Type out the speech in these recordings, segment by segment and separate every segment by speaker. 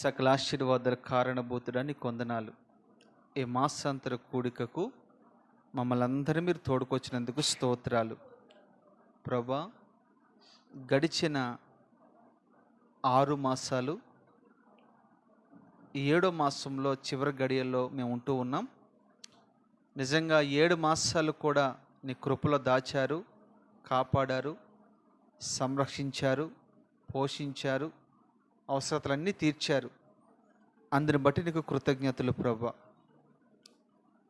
Speaker 1: సకల ఆశీర్వాదాల కారణభూతుడని కొందనాలు. ఈ మాసాంతర కూడికకు మమ్మల్ని అందరూ మీరు తోడుకొచ్చినందుకు స్తోత్రాలు ప్రభా. గడిచిన 6 మాసాలు, ఈ 7వ మాసంలో చివరి గడియల్లో మేము ఉంటూ ఉన్నాం. నిజంగా 7 మాసాలు కూడా నీ కృపలో దాచారు, కాపాడారు, సంరక్షించారు, పోషించారు, అవసరతలన్నీ తీర్చారు. అందుని బట్టి నీకు కృతజ్ఞతలు ప్రభా.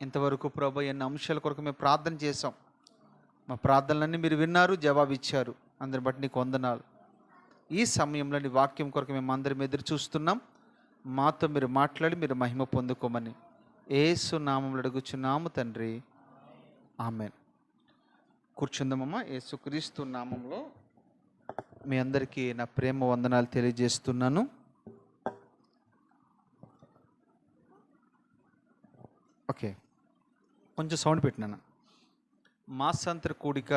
Speaker 1: ఇంతవరకు ప్రభా ఎన్ని అంశాల కొరకు మేము ప్రార్థన చేసాం. మా ప్రార్థనలన్నీ మీరు విన్నారు, జవాబిచ్చారు. అందుని బట్టి నీకు వందనాలు. ఈ సమయంలో నీ వాక్యం కొరకు మేము అందరం ఎదురు చూస్తున్నాం. మాతో మీరు మాట్లాడి మీరు మహిమ పొందుకోమని యేసు నామములో అడుగుచున్నాము తండ్రి, ఆమేన్. కూర్చుందామమ్మా. యేసుక్రీస్తు నామంలో మీ అందరికీ నా ప్రేమ వందనాలు తెలియజేస్తున్నాను. ఓకే, కొంచెం సౌండ్ పెట్టినాను. మాసాంతర కూడిక,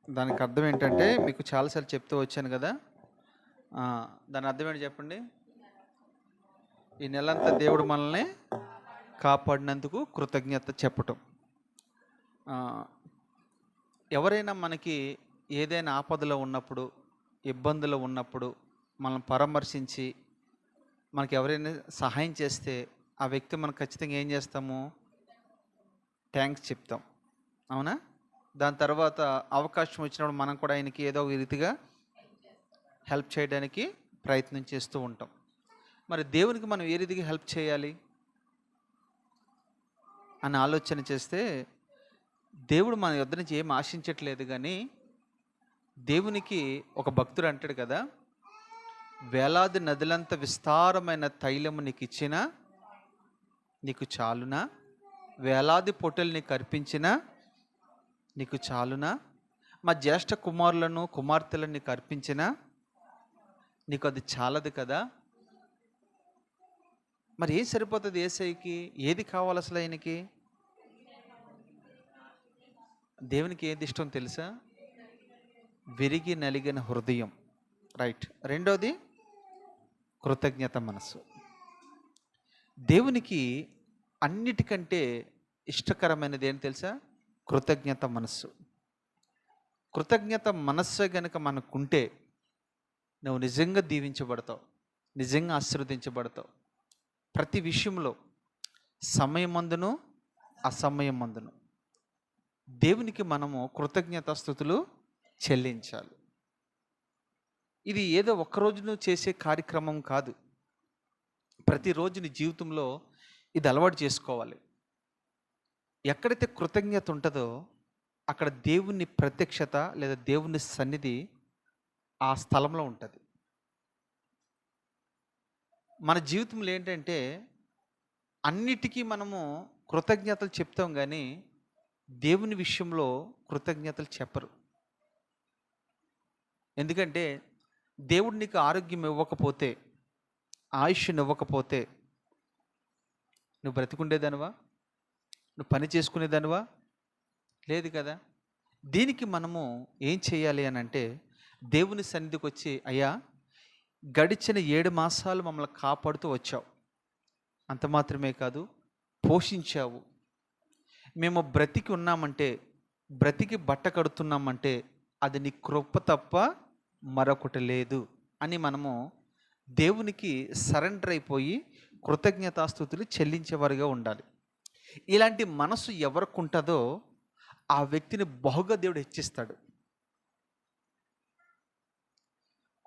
Speaker 1: దానికి అర్థం ఏంటంటే మీకు చాలాసార్లు చెప్తూ వచ్చాను కదా. దాని అర్థం ఏంటి చెప్పండి. ఈ నెలంతా దేవుడు మనల్ని కాపాడినందుకు కృతజ్ఞత చెప్పటం. ఎవరైనా మనకి ఏదైనా ఆపదలో ఉన్నప్పుడు, ఇబ్బందులు ఉన్నప్పుడు మనం పరామర్శించి మనకి ఎవరైనా సహాయం చేస్తే ఆ వ్యక్తి మనం ఖచ్చితంగా ఏం చేస్తాము? థ్యాంక్స్ చెప్తాం, అవునా? దాని తర్వాత అవకాశం వచ్చినప్పుడు మనం కూడా ఆయనకి ఏదో ఒక రీతిగా హెల్ప్ చేయడానికి ప్రయత్నం చేస్తూ ఉంటాం. మరి దేవునికి మనం ఏ రీతిగా హెల్ప్ చేయాలి అని ఆలోచన చేస్తే, దేవుడు మన యొద్ద నుంచి ఏం ఆశించట్లేదు. కానీ దేవునికి ఒక భక్తుడు అంటాడు కదా, వేలాది నదులంత విస్తారమైన తైలము నీకు ఇచ్చినా నీకు చాలునా? వేలాది పొట్టెలు నీకు అర్పించినా నీకు చాలునా? మా జ్యేష్ఠ కుమారులను కుమార్తెలను నీకు అర్పించినా నీకు అది చాలదు కదా? మరి ఏం సరిపోతుంది యేసయ్యకి? ఏది కావాలి అసలు ఆయనకి? దేవునికి ఏది ఇష్టం తెలుసా? విరిగి నలిగిన హృదయం. రైట్. రెండోది కృతజ్ఞత మనసు. దేవునికి అన్నిటికంటే ఇష్టకరమైనది ఏంటి తెలుసా? కృతజ్ఞత మనస్సు. కృతజ్ఞత మనస్సు గనుక మనకుంటే నువ్వు నిజంగా దీవించబడతావు, నిజంగా ఆశీర్వదించబడతావు. ప్రతి విషయంలో సమయమందును అసమయమందును దేవునికి మనము కృతజ్ఞతాస్తుతులు చెల్లించాలి. ఇది ఏదో ఒక్కరోజు చేసే కార్యక్రమం కాదు. ప్రతిరోజు నీ జీవితంలో ఇది అలవాటు చేసుకోవాలి. ఎక్కడైతే కృతజ్ఞత ఉంటుందో అక్కడ దేవుని ప్రత్యక్షత లేదా దేవుని సన్నిధి ఆ స్థలంలో ఉంటుంది. మన జీవితంలో ఏంటంటే అన్నిటికీ మనము కృతజ్ఞతలు చెప్తాం, కానీ దేవుని విషయంలో కృతజ్ఞతలు చెప్పరు. ఎందుకంటే దేవుడు నీకు ఆరోగ్యం ఇవ్వకపోతే, ఆయుష్ను ఇవ్వకపోతే నువ్వు బ్రతికుండేదానివా? నువ్వు పని చేసుకునేదానివా? లేదు కదా. దీనికి మనము ఏం చేయాలి అని అంటే, దేవుని సన్నిధికి వచ్చి, అయ్యా గడిచిన 7 మాసాలు మమ్మల్ని కాపాడుతూ వచ్చావు, అంత మాత్రమే కాదు పోషించావు. మేము బ్రతికి ఉన్నామంటే, బ్రతికి బట్ట కడుతున్నామంటే అది నీ కృప తప్ప మరొకటి లేదు అని మనము దేవునికి సరెండర్ అయిపోయి కృతజ్ఞతాస్తుతులు చెల్లించేవారుగా ఉండాలి. ఇలాంటి మనసు ఎవరికి ఉంటుందో ఆ వ్యక్తిని బహుగా దేవుడు హెచ్చిస్తాడు.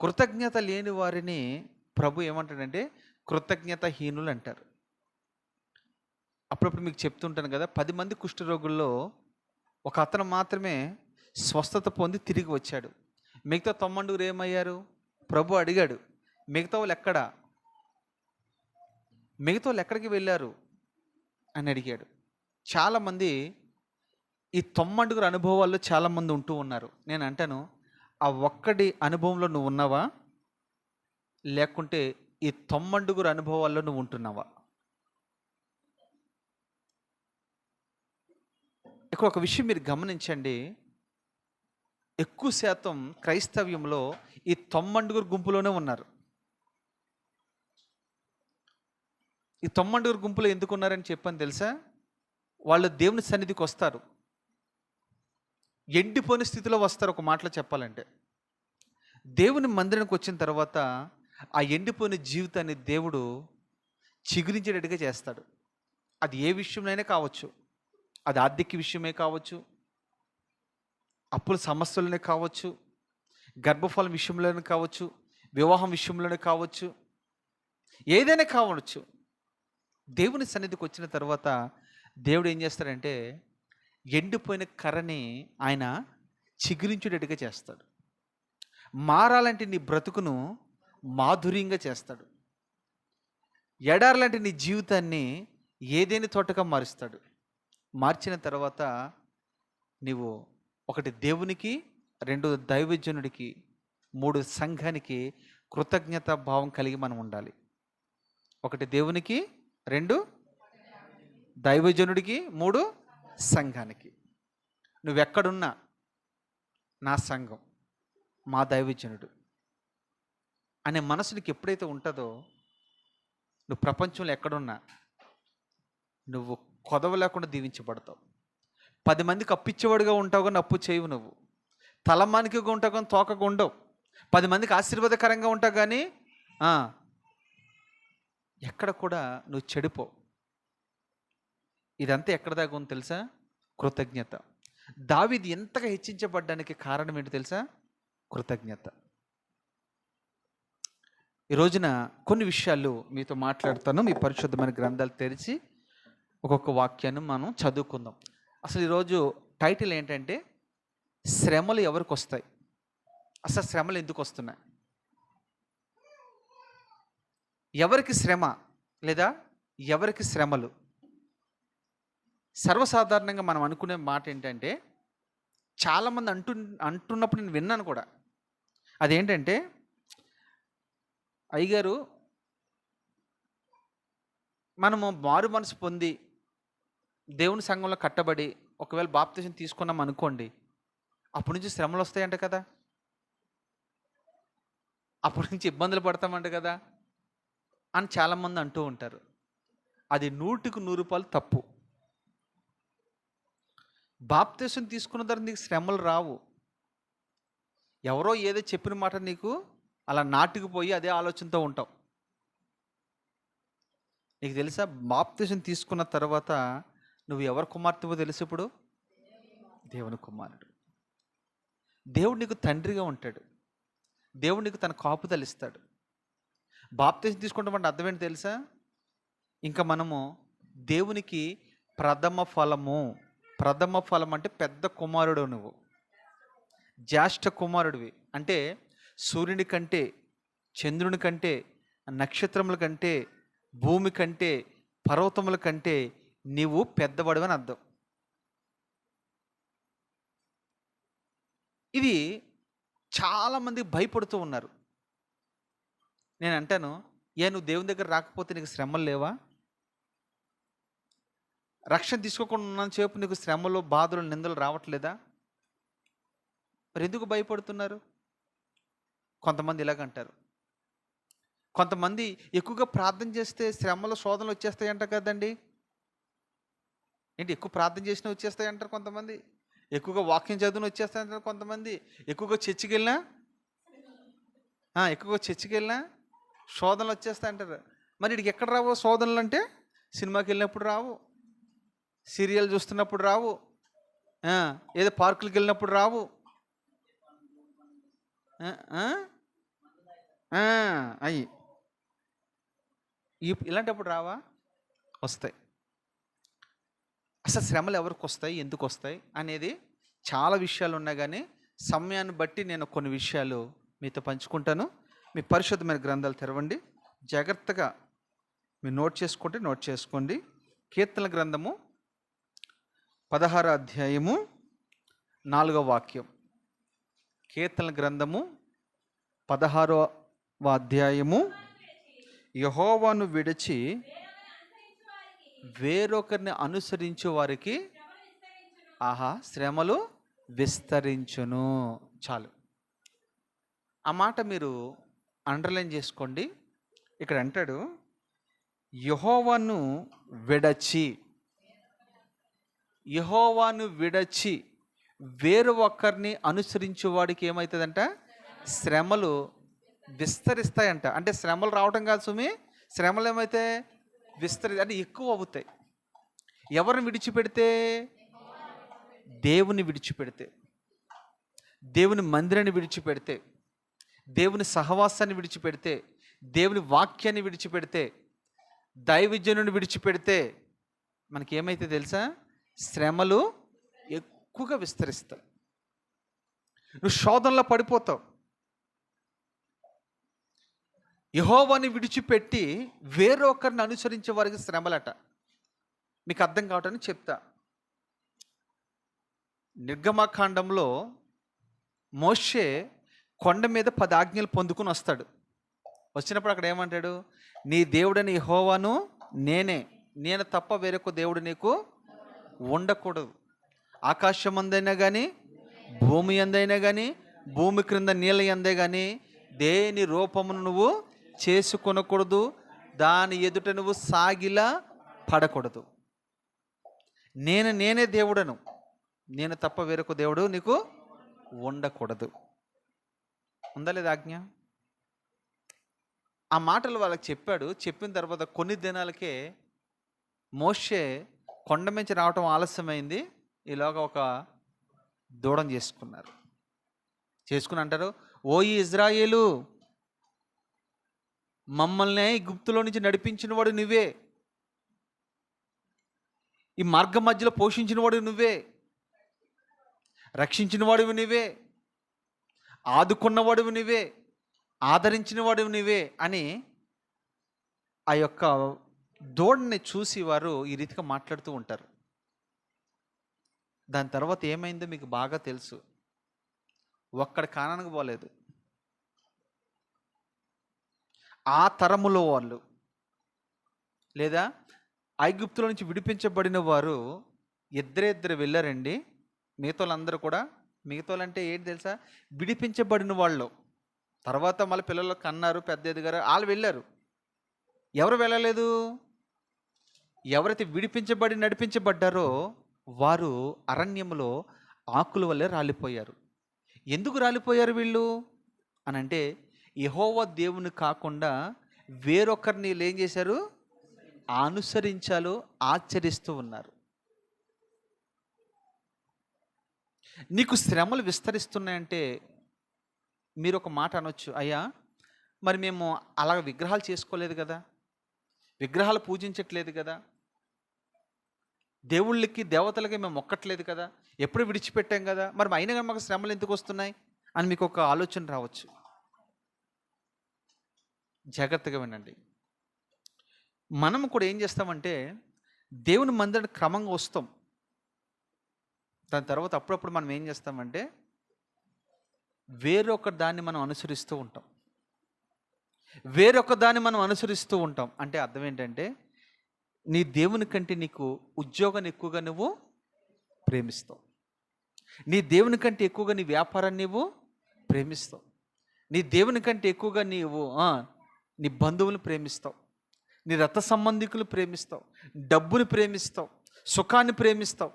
Speaker 1: కృతజ్ఞత లేని వారిని ప్రభు ఏమంటాడంటే కృతజ్ఞతాహీనులు అంటారు. అప్పుడప్పుడు మీకు చెప్తుంటాను కదా, 10 మంది కుష్ఠరోగుల్లో ఒక అతను మాత్రమే స్వస్థత పొంది తిరిగి వచ్చాడు. మిగతా 90 ఏమయ్యారు? ప్రభు అడిగాడు, మిగతా వాళ్ళు ఎక్కడా? మిగతా వాళ్ళు ఎక్కడికి వెళ్ళారు అని అడిగాడు. చాలామంది ఈ 90 అనుభవాల్లో చాలామంది ఉంటూ ఉన్నారు. నేను అంటాను, ఆ ఒక్కడి అనుభవంలో నువ్వు ఉన్నావా, లేకుంటే ఈ 90 అనుభవాల్లో నువ్వు ఉంటున్నావా? ఇక్కడ ఒక విషయం మీరు గమనించండి. ఎక్కువ శాతం క్రైస్తవ్యంలో ఈ 90 గుంపులోనే ఉన్నారు. ఈ తొమ్మండుగురు గుంపులో ఎందుకున్నారని చెప్పని తెలుసా? వాళ్ళు దేవుని సన్నిధికి వస్తారు, ఎండిపోయిన స్థితిలో వస్తారు. ఒక మాటలో చెప్పాలంటే దేవుని మందిరానికి వచ్చిన తర్వాత ఆ ఎండిపోయిన జీవితాన్ని దేవుడు చిగురించేటట్టుగా చేస్తాడు. అది ఏ విషయంలోనే కావచ్చు, అది ఆర్థిక విషయమే కావచ్చు, అప్పుల సమస్యలనే కావచ్చు, గర్భఫలం విషయంలోనే కావచ్చు, వివాహం విషయంలోనే కావచ్చు, ఏదైనా కావచ్చు. దేవుని సన్నిధికి వచ్చిన తర్వాత దేవుడు ఏం చేస్తాడంటే ఎండిపోయిన కర్రని ఆయన చిగురించేటట్టుగా చేస్తాడు. మారాలంటే నీ బ్రతుకును మాధుర్యంగా చేస్తాడు. ఎడారులాంటి నీ జీవితాన్ని ఏదేని తోటగా మారుస్తాడు. మార్చిన తర్వాత నీవు ఒకటి దేవునికి, రెండు దైవజనుడికి, మూడు సంఘానికి కృతజ్ఞత భావం కలిగి మనం ఉండాలి. ఒకటి దేవునికి, రెండు దైవజనుడికి, మూడు సంఘానికి. నువ్వెక్కడున్నా నా సంఘం, మా దైవజనుడు అనే మనసు నీకు ఎప్పుడైతే ఉంటుందో, నువ్వు ప్రపంచంలో ఎక్కడున్నా నువ్వు కొదవ లేకుండా దీవించబడతావు. 10 మందికి అప్పిచ్చేవాడుగా ఉంటావు కానీ అప్పు చేయవు. నువ్వు తలమానికిగా ఉంటావు కానీ తోకగా ఉండవు. 10 మందికి ఆశీర్వాదకరంగా ఉంటావు కానీ ఎక్కడ కూడా నువ్వు చెడిపో. ఇదంతా ఎక్కడ దాకా ఉంది తెలుసా? కృతజ్ఞత. దావీదు ఎంతగా హెచ్చించబడ్డానికి కారణం ఏంటి తెలుసా? కృతజ్ఞత. ఈ రోజున కొన్ని విషయాలు మీతో మాట్లాడుతాను. మీ పరిశుద్ధమైన గ్రంథాలు తెరిచి ఒక్కొక్క వాక్యాన్ని మనం చదువుకుందాం. అసలు ఈరోజు టైటిల్ ఏంటంటే శ్రమలు ఎవరికి వస్తాయి, అసలు శ్రమలు ఎందుకు వస్తున్నాయి, ఎవరికి శ్రమ లేదా ఎవరికి శ్రమలు. సర్వసాధారణంగా మనం అనుకునే మాట ఏంటంటే, చాలామంది అంటున్నప్పుడు నేను విన్నాను కూడా. అదేంటంటే, అయ్యగారు మనము మారు మనసు పొంది దేవుని సంఘంలో కట్టబడి ఒకవేళ బాప్తిజం తీసుకున్నాం అనుకోండి, అప్పటి నుంచి శ్రమలు వస్తాయంట కదా, అప్పటి నుంచి ఇబ్బందులు పడతామంట కదా అని చాలామంది అంటూ ఉంటారు. అది 100కి 100 తప్పు. బాప్తిజం తీసుకున్న తర్వాత నీకు శ్రమలు రావు. ఎవరో ఏదో చెప్పిన మాట నీకు అలా నాటుకుపోయి అదే ఆలోచనతో ఉంటావు. నీకు తెలుసా, బాప్తిజం తీసుకున్న తర్వాత నువ్వు ఎవరి కుమార్తెవో తెలుసు. ఇప్పుడు దేవుని కుమారుడు. దేవుడు నీకు తండ్రిగా ఉంటాడు. దేవుడు నీకు తన కాపుదలు ఇస్తాడు. బాప్తిజం తీసుకుంటామంటే అర్థం ఏంటి తెలుసా? ఇంకా మనము దేవునికి ప్రథమ ఫలము. ప్రథమ ఫలం అంటే పెద్ద కుమారుడు. నువ్వు జ్యేష్ఠ కుమారుడివి. అంటే సూర్యుని కంటే, చంద్రుని కంటే, నక్షత్రముల కంటే, భూమి కంటే, పర్వతముల కంటే నీవు పెద్దవాడివని అర్థం. ఇది చాలామంది భయపడుతూ ఉన్నారు. నేను అంటాను, నువ్వు దేవుని దగ్గర రాకపోతే నీకు శ్రమలు లేవా? రక్షణ తీసుకోకుండా ఉన్నాను చెప్పు నీకు శ్రమలు, బాధలు, నిందలు రావట్లేదా? మరి ఎందుకు భయపడుతున్నారు? కొంతమంది ఇలాగంటారు. కొంతమంది ఎక్కువగా ప్రార్థన చేస్తే శ్రమలు, శోధనలు వచ్చేస్తాయంట కదండి. ఏంటి, ఎక్కువ ప్రార్థన చేసినా వచ్చేస్తాయంటారు కొంతమంది. ఎక్కువగా వాక్యం చదువుని వచ్చేస్తాయంటారు కొంతమంది. ఎక్కువగా చర్చికి వెళ్ళినా శోధనలు వచ్చేస్తాయంటారు. మరి ఇక్కడికి ఎక్కడ రావు శోధనలు అంటే? సినిమాకి వెళ్ళినప్పుడు రావు, సీరియల్ చూస్తున్నప్పుడు రావు, ఏదో పార్కులకు వెళ్ళినప్పుడు రావు, అయ్యి ఇలాంటప్పుడు రావా? వస్తాయి. అసలు శ్రమలు ఎవరికి వస్తాయి, ఎందుకు వస్తాయి అనేది చాలా విషయాలు ఉన్నాయి. కానీ సమయాన్ని బట్టి నేను కొన్ని విషయాలు మీతో పంచుకుంటాను. మీ పరిశుద్ధమైన గ్రంథాలు తెరవండి. జాగ్రత్తగా మీరు నోట్ చేసుకోండి. కీర్తనల గ్రంథము 16వ అధ్యాయము 4వ వాక్యం. కీర్తనల గ్రంథము 16వ అధ్యాయము. యెహోవాను విడిచి వేరొకరిని అనుసరించే వారికి శ్రమలు విస్తరించును. చాలు, ఆ మాట మీరు అండర్లైన్ చేసుకోండి. ఇక్కడ అంటాడు, యెహోవాను విడచి యెహోవాను విడచి వేరు ఒక్కరిని అనుసరించే వాడికి ఏమవుతుందంట? శ్రమలు విస్తరిస్తాయంట. అంటే శ్రమలు రావటం కాదు సుమి, శ్రమలు ఏమైతే అంటే ఎక్కువ అవుతాయి. ఎవరిని విడిచిపెడితే? దేవుని విడిచిపెడితే, దేవుని మందిరాన్ని విడిచిపెడితే, దేవుని సహవాసాన్ని విడిచిపెడితే, దేవుని వాక్యాన్ని విడిచిపెడితే, దైవజనుని విడిచిపెడితే మనకి ఏమైతే తెలుసా? శ్రమలు ఎక్కువగా విస్తరిస్తాయి. నువ్వు శోధనలో పడిపోతావు. యెహోవాని విడిచిపెట్టి వేరొకరిని అనుసరించే వారికి శ్రమలట. మీకు అర్థం కావటానికి చెప్తా. నిర్గమకాండంలో మోషే కొండ మీద 10 ఆజ్ఞలు పొందుకుని వస్తాడు. వచ్చినప్పుడు అక్కడ ఏమంటాడు? నీ దేవుడని యెహోవాను నేను తప్ప వేరొక దేవుడు నీకు ఉండకూడదు. ఆకాశం అందైనా కానీ, భూమి అందైనా కానీ, భూమి క్రింద నీళ్ళ అందే కానీ దేని రూపమును నువ్వు చేసుకొనకూడదు. దాని ఎదుట నువ్వు సాగిలా పడకూడదు. నేనే దేవుడను, నేను తప్ప వేరొక దేవుడు నీకు ఉండకూడదు. ఉందా లేదా ఆజ్ఞ? ఆ మాటలు వాళ్ళకి చెప్పాడు. చెప్పిన తర్వాత కొన్ని దినాలకే మోషే కొండ నుంచి రావటం ఆలస్యమైంది. ఈలోగా ఒక దూడం చేసుకుని అంటారు, ఓ ఇజ్రాయేలు, మమ్మల్ని గుప్తులో నుంచి నడిపించిన వాడు నువ్వే, ఈ మార్గం మధ్యలో పోషించిన వాడు నువ్వే, రక్షించిన వాడివి నువ్వే, ఆదుకున్నవాడివి నువ్వే, ఆదరించిన వాడివి నువ్వే అని ఆ యొక్క దూడని చూసి వారు ఈ రీతిగా మాట్లాడుతూ ఉంటారు. దాని తర్వాత ఏమైందో మీకు బాగా తెలుసు. ఒక్కడ కానానికి పోలేదు. ఆ తరములో వాళ్ళు, లేదా ఐగుప్తుల నుంచి విడిపించబడిన వారు ఇద్దరు వెళ్ళారండి. మిగతాళ్ళందరూ కూడా, మిగతాలంటే ఏంటి తెలుసా? విడిపించబడిన వాళ్ళు. తర్వాత మళ్ళీ పిల్లలు కన్నారు, పెద్ద ఎదిగారు, వాళ్ళు వెళ్ళారు. ఎవరు వెళ్ళలేదు? ఎవరైతే విడిపించబడి నడిపించబడ్డారో వారు అరణ్యములో ఆకుల వల్లే రాలిపోయారు. ఎందుకు రాలిపోయారు వీళ్ళు అని అంటే, యెహోవా దేవుని కాకుండా వేరొకరిని వీళ్ళు ఏం చేశారు? అనుసరించాలో ఆచరిస్తూ ఉన్నారు. నీకు శ్రమలు విస్తరిస్తున్నాయంటే మీరు ఒక మాట అనొచ్చు, అయ్యా మరి మేము అలా విగ్రహాలు చేసుకోలేదు కదా, విగ్రహాలు పూజించట్లేదు కదా, దేవుళ్ళకి దేవతలకి మేము మొక్కట్లేదు కదా, ఎప్పుడు విడిచిపెట్టాం కదా, మరి అయినా కానీ మాకు శ్రమలు ఎందుకు వస్తున్నాయి అని మీకు ఒక ఆలోచన రావచ్చు. జాగ్రత్తగా వినండి. మనం కూడా ఏం చేస్తామంటే దేవుని మందిరానికి క్రమంగా వస్తాం. దాని తర్వాత అప్పుడప్పుడు మనం ఏం చేస్తామంటే వేరొక దాన్ని మనం అనుసరిస్తూ ఉంటాం. అంటే అర్థం ఏంటంటే, నీ దేవుని కంటే నీకు ఉద్యోగాన్ని ఎక్కువగా నువ్వు ప్రేమిస్తావు. నీ దేవుని కంటే ఎక్కువగా నీ వ్యాపారాన్ని నువ్వు ప్రేమిస్తావు. నీ దేవుని కంటే ఎక్కువగా నీ బంధువులను ప్రేమిస్తావు, నీ రక్త సంబంధికులు ప్రేమిస్తావు, డబ్బుని ప్రేమిస్తావు, సుఖాన్ని ప్రేమిస్తావు.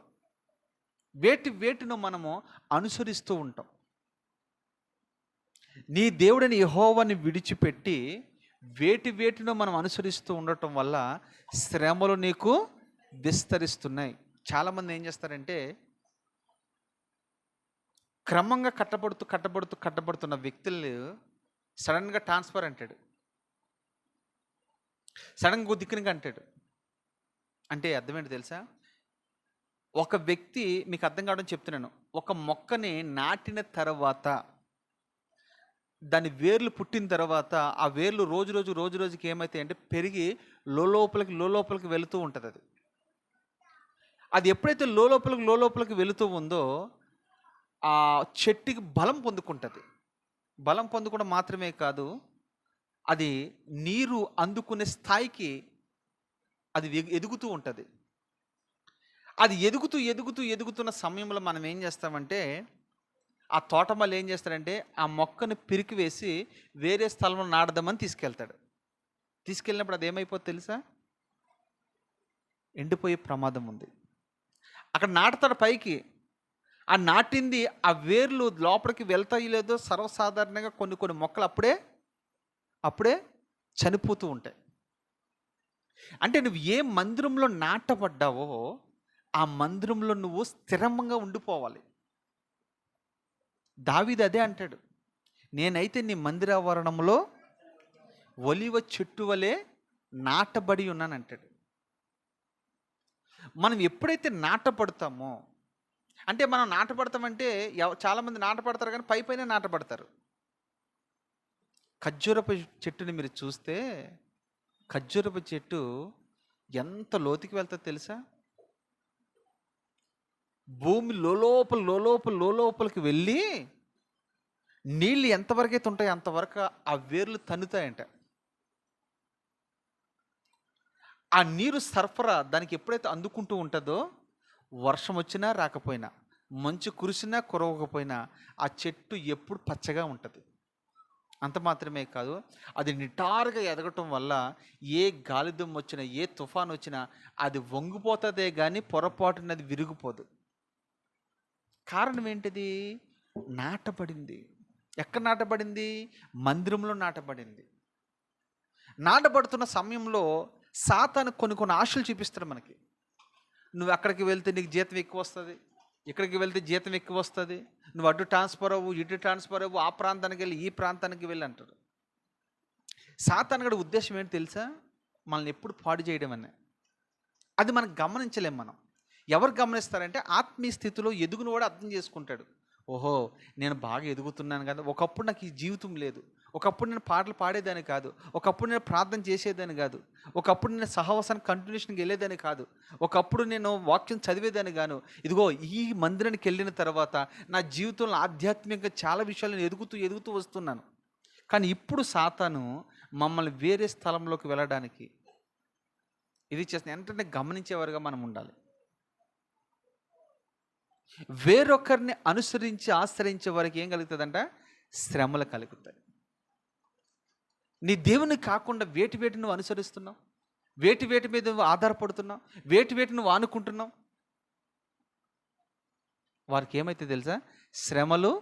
Speaker 1: వేటిను మనము అనుసరిస్తూ ఉంటాం. నీ దేవుడిని యెహోవాని విడిచిపెట్టి వేటినో మనం అనుసరిస్తూ ఉండటం వల్ల శ్రమలు నీకు విస్తరిస్తున్నాయి. చాలామంది ఏం చేస్తారంటే, క్రమంగా కట్టబడుతున్న వ్యక్తులు సడన్గా ట్రాన్స్ఫర్ అంటాడు, సడన్గా దిక్కునిగా అంటాడు. అంటే అర్థం ఏంటి తెలుసా? ఒక వ్యక్తి, మీకు అర్థం కావడం చెప్తున్నాను, ఒక మొక్కని నాటిన తర్వాత దాని వేర్లు పుట్టిన తర్వాత ఆ వేర్లు రోజు రోజుకి ఏమవుతాయి అంటే పెరిగి లోపలికి వెళుతూ ఉంటుంది. అది ఎప్పుడైతే లోపలికి వెళుతూ ఉందో ఆ చెట్టుకి బలం పొందుకుంటుంది. బలం పొందుకోవడం మాత్రమే కాదు, అది నీరు అందుకునే స్థాయికి అది ఎదుగుతూ ఉంటుంది. అది ఎదుగుతున్న సమయంలో మనం ఏం చేస్తామంటే, ఆ తోటమాలి ఏం చేస్తాడంటే ఆ మొక్కను పిరికి వేసి వేరే స్థలంలో నాడదామని తీసుకెళ్తాడు. తీసుకెళ్ళినప్పుడు అది ఏమైపోతుంది తెలుసా? ఎండిపోయే ప్రమాదం ఉంది. అక్కడ నాటుతాడు పైకి, ఆ నాటింది ఆ వేర్లు లోపలికి వెళ్తాయి లేదో సర్వసాధారణంగా కొన్ని కొన్ని మొక్కలు అప్పుడే చనిపోతూ ఉంటాయి. అంటే నువ్వు ఏ మందిరంలో నాటబడ్డావో ఆ మందిరంలో నువ్వు స్థిరంగా ఉండిపోవాలి. దావీదు అదే అంటాడు, నేనైతే నీ మందిరావరణంలో ఒలివ చెట్టు వలె నాటబడి ఉన్నాను అంటాడు. మనం ఎప్పుడైతే నాటపడతామో, అంటే మనం నాటపడతామంటే చాలామంది నాటపడతారు కానీ పైన నాటపడతారు. ఖర్జూరపు చెట్టుని మీరు చూస్తే ఖర్జూరపు చెట్టు ఎంత లోతుకి వెళ్తుందో తెలుసా? భూమి లోలోపలికి వెళ్ళి నీళ్ళు ఎంతవరకు అయితే ఉంటాయో అంతవరకు ఆ వేర్లు తన్నుతాయంట. ఆ నీరు సరఫరా దానికి ఎప్పుడైతే అందుకుంటూ ఉంటుందో, వర్షం వచ్చినా రాకపోయినా, మంచు కురిసినా కురవకపోయినా ఆ చెట్టు ఎప్పుడు పచ్చగా ఉంటుంది. అంత మాత్రమే కాదు, అది నిటారుగా ఎదగటం వల్ల ఏ గాలిదుమ్ము వచ్చినా, ఏ తుఫాను వచ్చినా అది వంగిపోతుందే కానీ పొరపాటున అది విరిగిపోదు. కారణం ఏంటిది? నాటబడింది. ఎక్కడ నాటబడింది? మందిరంలో నాటబడింది. నాటబడుతున్న సమయంలో సాతాను కొన్ని ఆశలు చూపిస్తాడు మనకి. నువ్వు అక్కడికి వెళ్తే నీకు జీతం ఎక్కువ వస్తుంది, ఇక్కడికి వెళ్తే జీతం ఎక్కువ వస్తుంది, నువ్వు అటు ట్రాన్స్ఫర్ అవ్వు, ఇటు ట్రాన్స్ఫర్ అవ్వు, ఆ ప్రాంతానికి వెళ్ళి ఈ ప్రాంతానికి వెళ్ళి అంటారు. సాతాను గడి ఉద్దేశం ఏంటి తెలుసా? మనల్ని ఎప్పుడు పాడు చేయడం అనే. అది మనం గమనించలేం. మనం ఎవరు గమనిస్తారంటే ఆత్మీయ స్థితిలో ఎదుగును కూడా అర్థం చేసుకుంటాడు. ఓహో, నేను బాగా ఎదుగుతున్నాను కదా, ఒకప్పుడు నాకు ఈ జీవితం లేదు, ఒకప్పుడు నేను పాటలు పాడేదాన్ని కాదు, ఒకప్పుడు నేను ప్రార్థన చేసేదాన్ని కాదు, ఒకప్పుడు నేను సహవాసానికి కంటిన్యూషన్కి వెళ్ళేదాన్ని కాదు, ఒకప్పుడు నేను వాక్యం చదివేదాన్ని కాను. ఇదిగో ఈ మందిరానికి వెళ్ళిన తర్వాత నా జీవితంలో ఆధ్యాత్మికంగా చాలా విషయాలు నేను ఎదుగుతూ వస్తున్నాను. కానీ ఇప్పుడు సాతాను మమ్మల్ని వేరే స్థలంలోకి వెళ్ళడానికి ఇది చేసిన వెంటనే గమనించేవారుగా మనం ఉండాలి. వేరొకరిని అనుసరించి ఆశ్రయించే వారికి ఏం కలుగుతుందంట? శ్రమలు కలుగుతాయి. నీ దేవుని కాకుండా వేటి నువ్వు అనుసరిస్తున్నావు, వేటి మీద నువ్వు ఆధారపడుతున్నావు, వేటి నువ్వు ఆనుకుంటున్నావు, వారికి ఏమైతే తెలుసా? శ్రమలు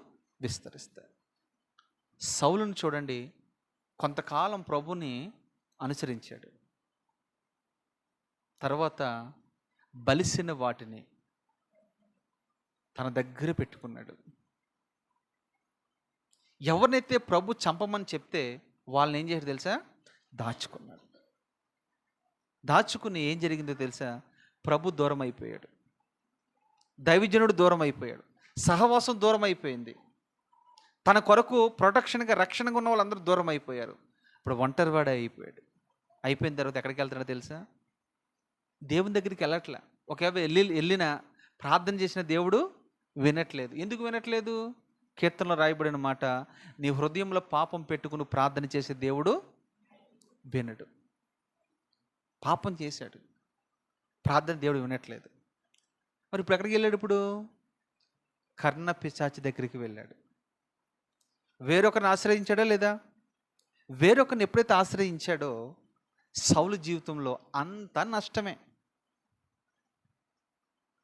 Speaker 1: విస్తరిస్తాయి. సౌలును చూడండి, కొంతకాలం ప్రభుని అనుసరించాడు, తర్వాత బలిసిన వాటిని తన దగ్గర పెట్టుకున్నాడు. ఎవరినైతే ప్రభు చంపమని చెప్తే వాళ్ళని ఏం చేశాడు తెలుసా? దాచుకున్నాడు. దాచుకుని ఏం జరిగిందో తెలుసా? ప్రభు దూరం అయిపోయాడు, దైవజనుడు దూరం అయిపోయాడు, సహవాసం దూరం అయిపోయింది, తన కొరకు ప్రొటెక్షన్గా రక్షణగా ఉన్న వాళ్ళందరూ దూరం అయిపోయారు. ఇప్పుడు ఒంటరివాడే అయిపోయాడు. అయిపోయిన తర్వాత ఎక్కడికి వెళ్తాడో తెలుసా? దేవుని దగ్గరికి వెళ్ళట్లే. ఒకవేళ వెళ్ళినా ప్రార్థన చేసిన దేవుడు వినట్లేదు. ఎందుకు వినట్లేదు? కీర్తనలో రాయబడిన మాట, నీ హృదయంలో పాపం పెట్టుకుని ప్రార్థన చేసే దేవుడు వినడు. పాపం చేశాడు, ప్రార్థన దేవుడు వినట్లేదు. మరి ఇప్పుడు ఎక్కడికి వెళ్ళాడు? ఇప్పుడు కర్ణ పిశాచి దగ్గరికి వెళ్ళాడు. వేరొకరిని ఆశ్రయించాడా లేదా? వేరొకరిని ఎప్పుడైతే ఆశ్రయించాడో సౌలు జీవితంలో అంత నష్టమే.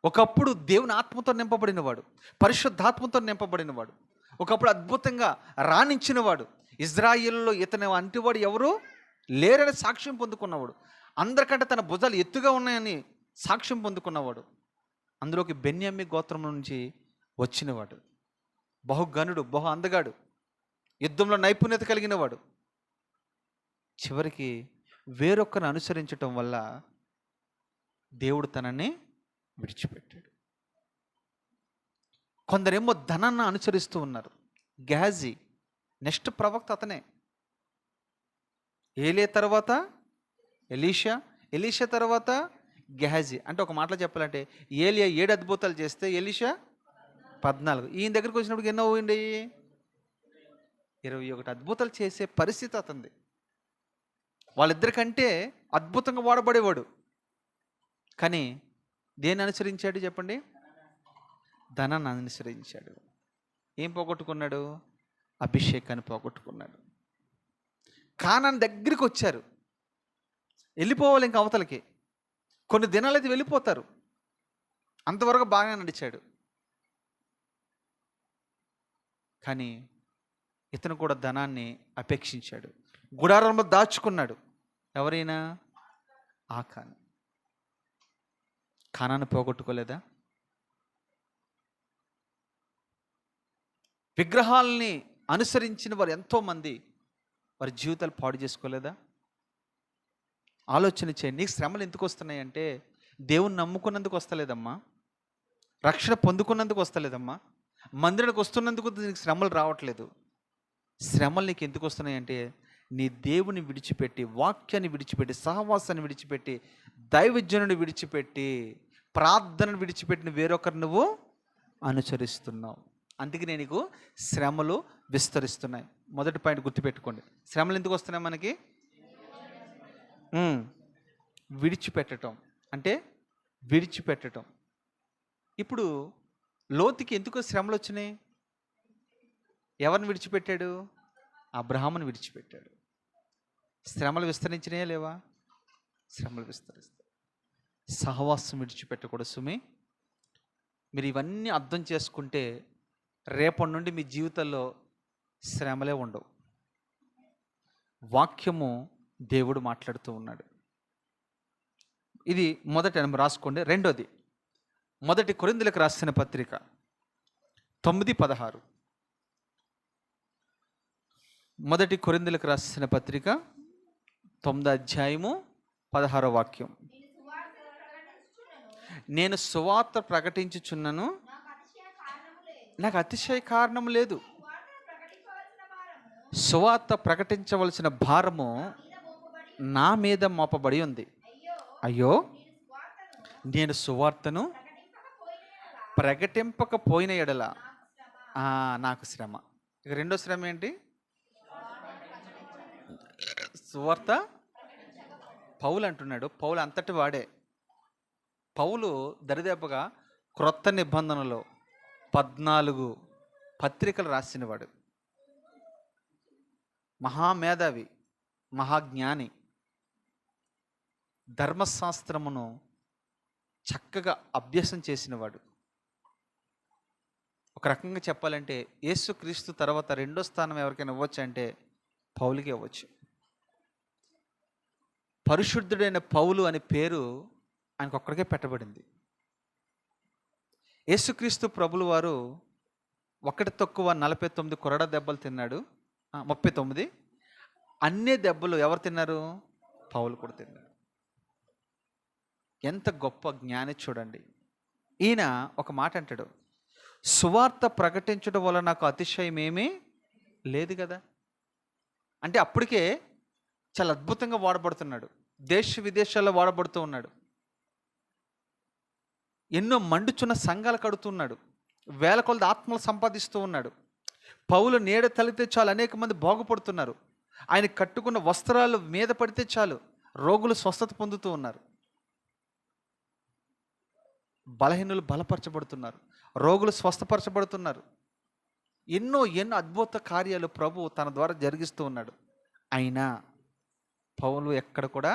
Speaker 1: ఒకప్పుడు దేవుని ఆత్మతో నింపబడినవాడు, పరిశుద్ధాత్మతో నింపబడినవాడు, ఒకప్పుడు అద్భుతంగా రాణించినవాడు, ఇజ్రాయిల్లో ఇతని అంటివాడు ఎవరు లేరని సాక్ష్యం పొందుకున్నవాడు, అందరికంటే తన భుజాలు ఎత్తుగా ఉన్నాయని సాక్ష్యం పొందుకున్నవాడు, అందులోకి బెన్యామీ గోత్రం నుంచి వచ్చినవాడు, బహుఘనుడు, బహు అందగాడు, యుద్ధంలో నైపుణ్యత కలిగినవాడు. చివరికి వేరొకరిని అనుసరించటం వల్ల దేవుడు తనని విడిచిపెట్టాడు. కొందరేమో ధనాన్ని అనుసరిస్తూ ఉన్నారు. గెహజీ నెక్స్ట్ ప్రవక్త అతనే. ఏలియా తర్వాత ఎలీషా తర్వాత గెహజీ. అంటే ఒక మాటలో చెప్పాలంటే ఏలియా 7 అద్భుతాలు చేస్తే ఎలీషా 14. ఈయన దగ్గరికి వచ్చినప్పుడు ఎన్నో పోయింది? 21 అద్భుతాలు చేసే పరిస్థితి అతనిది. వాళ్ళిద్దరికంటే అద్భుతంగా వాడబడేవాడు. కానీ దేన్ని అనుసరించాడు చెప్పండి? ధనాన్ని అనుసరించాడు. ఏం పోగొట్టుకున్నాడు? అభిషేకాన్ని పోగొట్టుకున్నాడు. కానాను దగ్గరికి వచ్చారు, వెళ్ళిపోవాలి ఇంక అవతలకి. కొన్ని దినాలు అయితే వెళ్ళిపోతారు. అంతవరకు బాగా నడిచాడు. కానీ ఇతను కూడా ధనాన్ని అపేక్షించాడు. గుడారంలో దాచుకున్నాడు. ఎవరైనా? ఆకాను. కానాను పోగొట్టుకోలేదా? విగ్రహాలని అనుసరించిన వారు ఎంతోమంది వారి జీవితాలు పాడు చేసుకోలేదా? ఆలోచన చేయండి. నీకు శ్రమలు ఎందుకు వస్తున్నాయంటే దేవుని నమ్ముకున్నందుకు వస్తలేదమ్మా, రక్షణ పొందుకున్నందుకు వస్తలేదమ్మా, మందిరానికి వస్తున్నందుకు నీకు శ్రమలు రావట్లేదు. శ్రమలు నీకు ఎందుకు వస్తున్నాయంటే నీ దేవుని విడిచిపెట్టి, వాక్యాన్ని విడిచిపెట్టి, సహవాసాన్ని విడిచిపెట్టి, దైవజనుని విడిచిపెట్టి, ప్రార్థనను విడిచిపెట్టిన వేరొకరు నువ్వు అనుసరిస్తున్నావు. అందుకే నేను నీకు శ్రమలు విస్తరిస్తున్నాయి. మొదటి పాయింట్ గుర్తుపెట్టుకోండి. శ్రమలు ఎందుకు వస్తున్నాయి మనకి? విడిచిపెట్టడం అంటే విడిచిపెట్టడం. ఇప్పుడు లోతుకి ఎందుకు శ్రమలు వచ్చినాయి? ఎవరిని విడిచిపెట్టాడు? అబ్రహాముని విడిచిపెట్టాడు. శ్రమలు విస్తరించినాయా లేవా? శ్రమలు విస్తరిస్తాయి. సహవాసం విడిచిపెట్టకూడదు సుమి. మీరు ఇవన్నీ అర్థం చేసుకుంటే రేపటి నుండి మీ జీవితంలో శ్రమలే ఉండవు. వాక్యము దేవుడు మాట్లాడుతూ ఉన్నాడు. ఇది మొదట రాసుకోండి. రెండోది, మొదటి కొరింథీయులకు రాసిన పత్రిక 9:16. మొదటి కొరింథీయులకు రాసిన పత్రిక 9వ అధ్యాయము 16వ వాక్యం. నేను సువార్త ప్రకటించుచున్నను, నాకు అతిశయ కారణం లేదు. సువార్త ప్రకటించవలసిన భారము నా మీద మోపబడి ఉంది. అయ్యో, నేను సువార్తను ప్రకటింపకపోయిన ఎడల నాకు శ్రమ. ఇక రెండో శ్రమ ఏంటి? సువార్త. పౌలు అంటున్నాడు, పౌలు అంతటి వాడే. పౌలు దరిదాపుగా క్రొత్త నిబంధనలో 14 పత్రికలు రాసినవాడు. మహామేధావి, మహాజ్ఞాని. ధర్మశాస్త్రమును చక్కగా అభ్యాసం చేసినవాడు. ఒక రకంగా చెప్పాలంటే యేసుక్రీస్తు తర్వాత రెండో స్థానం ఎవరికైనా ఇవ్వచ్చు అంటే పౌలుకి ఇవ్వచ్చు. పరిశుద్ధుడైన పౌలు అనే పేరు ఆయనకు ఒక్కడికే పెట్టబడింది. యేసుక్రీస్తు ప్రభులు వారు 1 తక్కువ 49 కొరడా దెబ్బలు తిన్నాడు. 39. అన్ని దెబ్బలు ఎవరు తిన్నారు? పౌలు కూడా తిన్నాడు. ఎంత గొప్ప జ్ఞాని చూడండి. ఈయన ఒక మాట అంటాడు, సువార్త ప్రకటించడం వల్ల నాకు అతిశయం ఏమీ లేదు కదా. అంటే అప్పటికే చాలా అద్భుతంగా వాడబడుతున్నాడు. దేశ విదేశాల్లో వాడబడుతూ ఉన్నాడు. ఎన్నో మండుచున్న సంఘాలు కడుతున్నాడు. వేల కొలది ఆత్మలు సంపాదిస్తూ ఉన్నాడు. పౌలు నీడ తలితే చాలు అనేక మంది బాగుపడుతున్నారు. ఆయన కట్టుకున్న వస్త్రాలు మీద పడితే చాలు రోగులు స్వస్థత పొందుతూ ఉన్నారు. బలహీనులు బలపరచబడుతున్నారు. రోగులు స్వస్థపరచబడుతున్నారు. ఎన్నో అద్భుత కార్యాలు ప్రభు తన ద్వారా జరిగిస్తూ ఉన్నాడు. అయినా పౌలు ఎక్కడ కూడా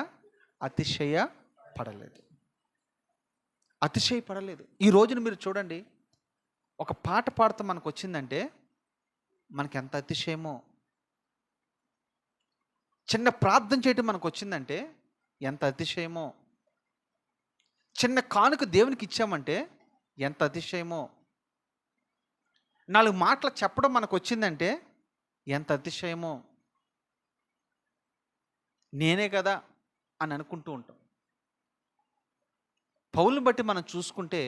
Speaker 1: అతిశయపడలేదు. ఈ రోజున మీరు చూడండి, ఒక పాట పాడుతూ మనకు వచ్చిందంటే మనకి ఎంత అతిశయమో. చిన్న ప్రార్థన చేయటం మనకు వచ్చిందంటే ఎంత అతిశయమో. చిన్న కానుక దేవునికి ఇచ్చామంటే ఎంత అతిశయమో. 4 మాటలు చెప్పడం మనకు వచ్చిందంటే ఎంత అతిశయమో. నేనే కదా అని అనుకుంటూ ఉంటాం. పౌలుని బట్టి మనం చూసుకుంటే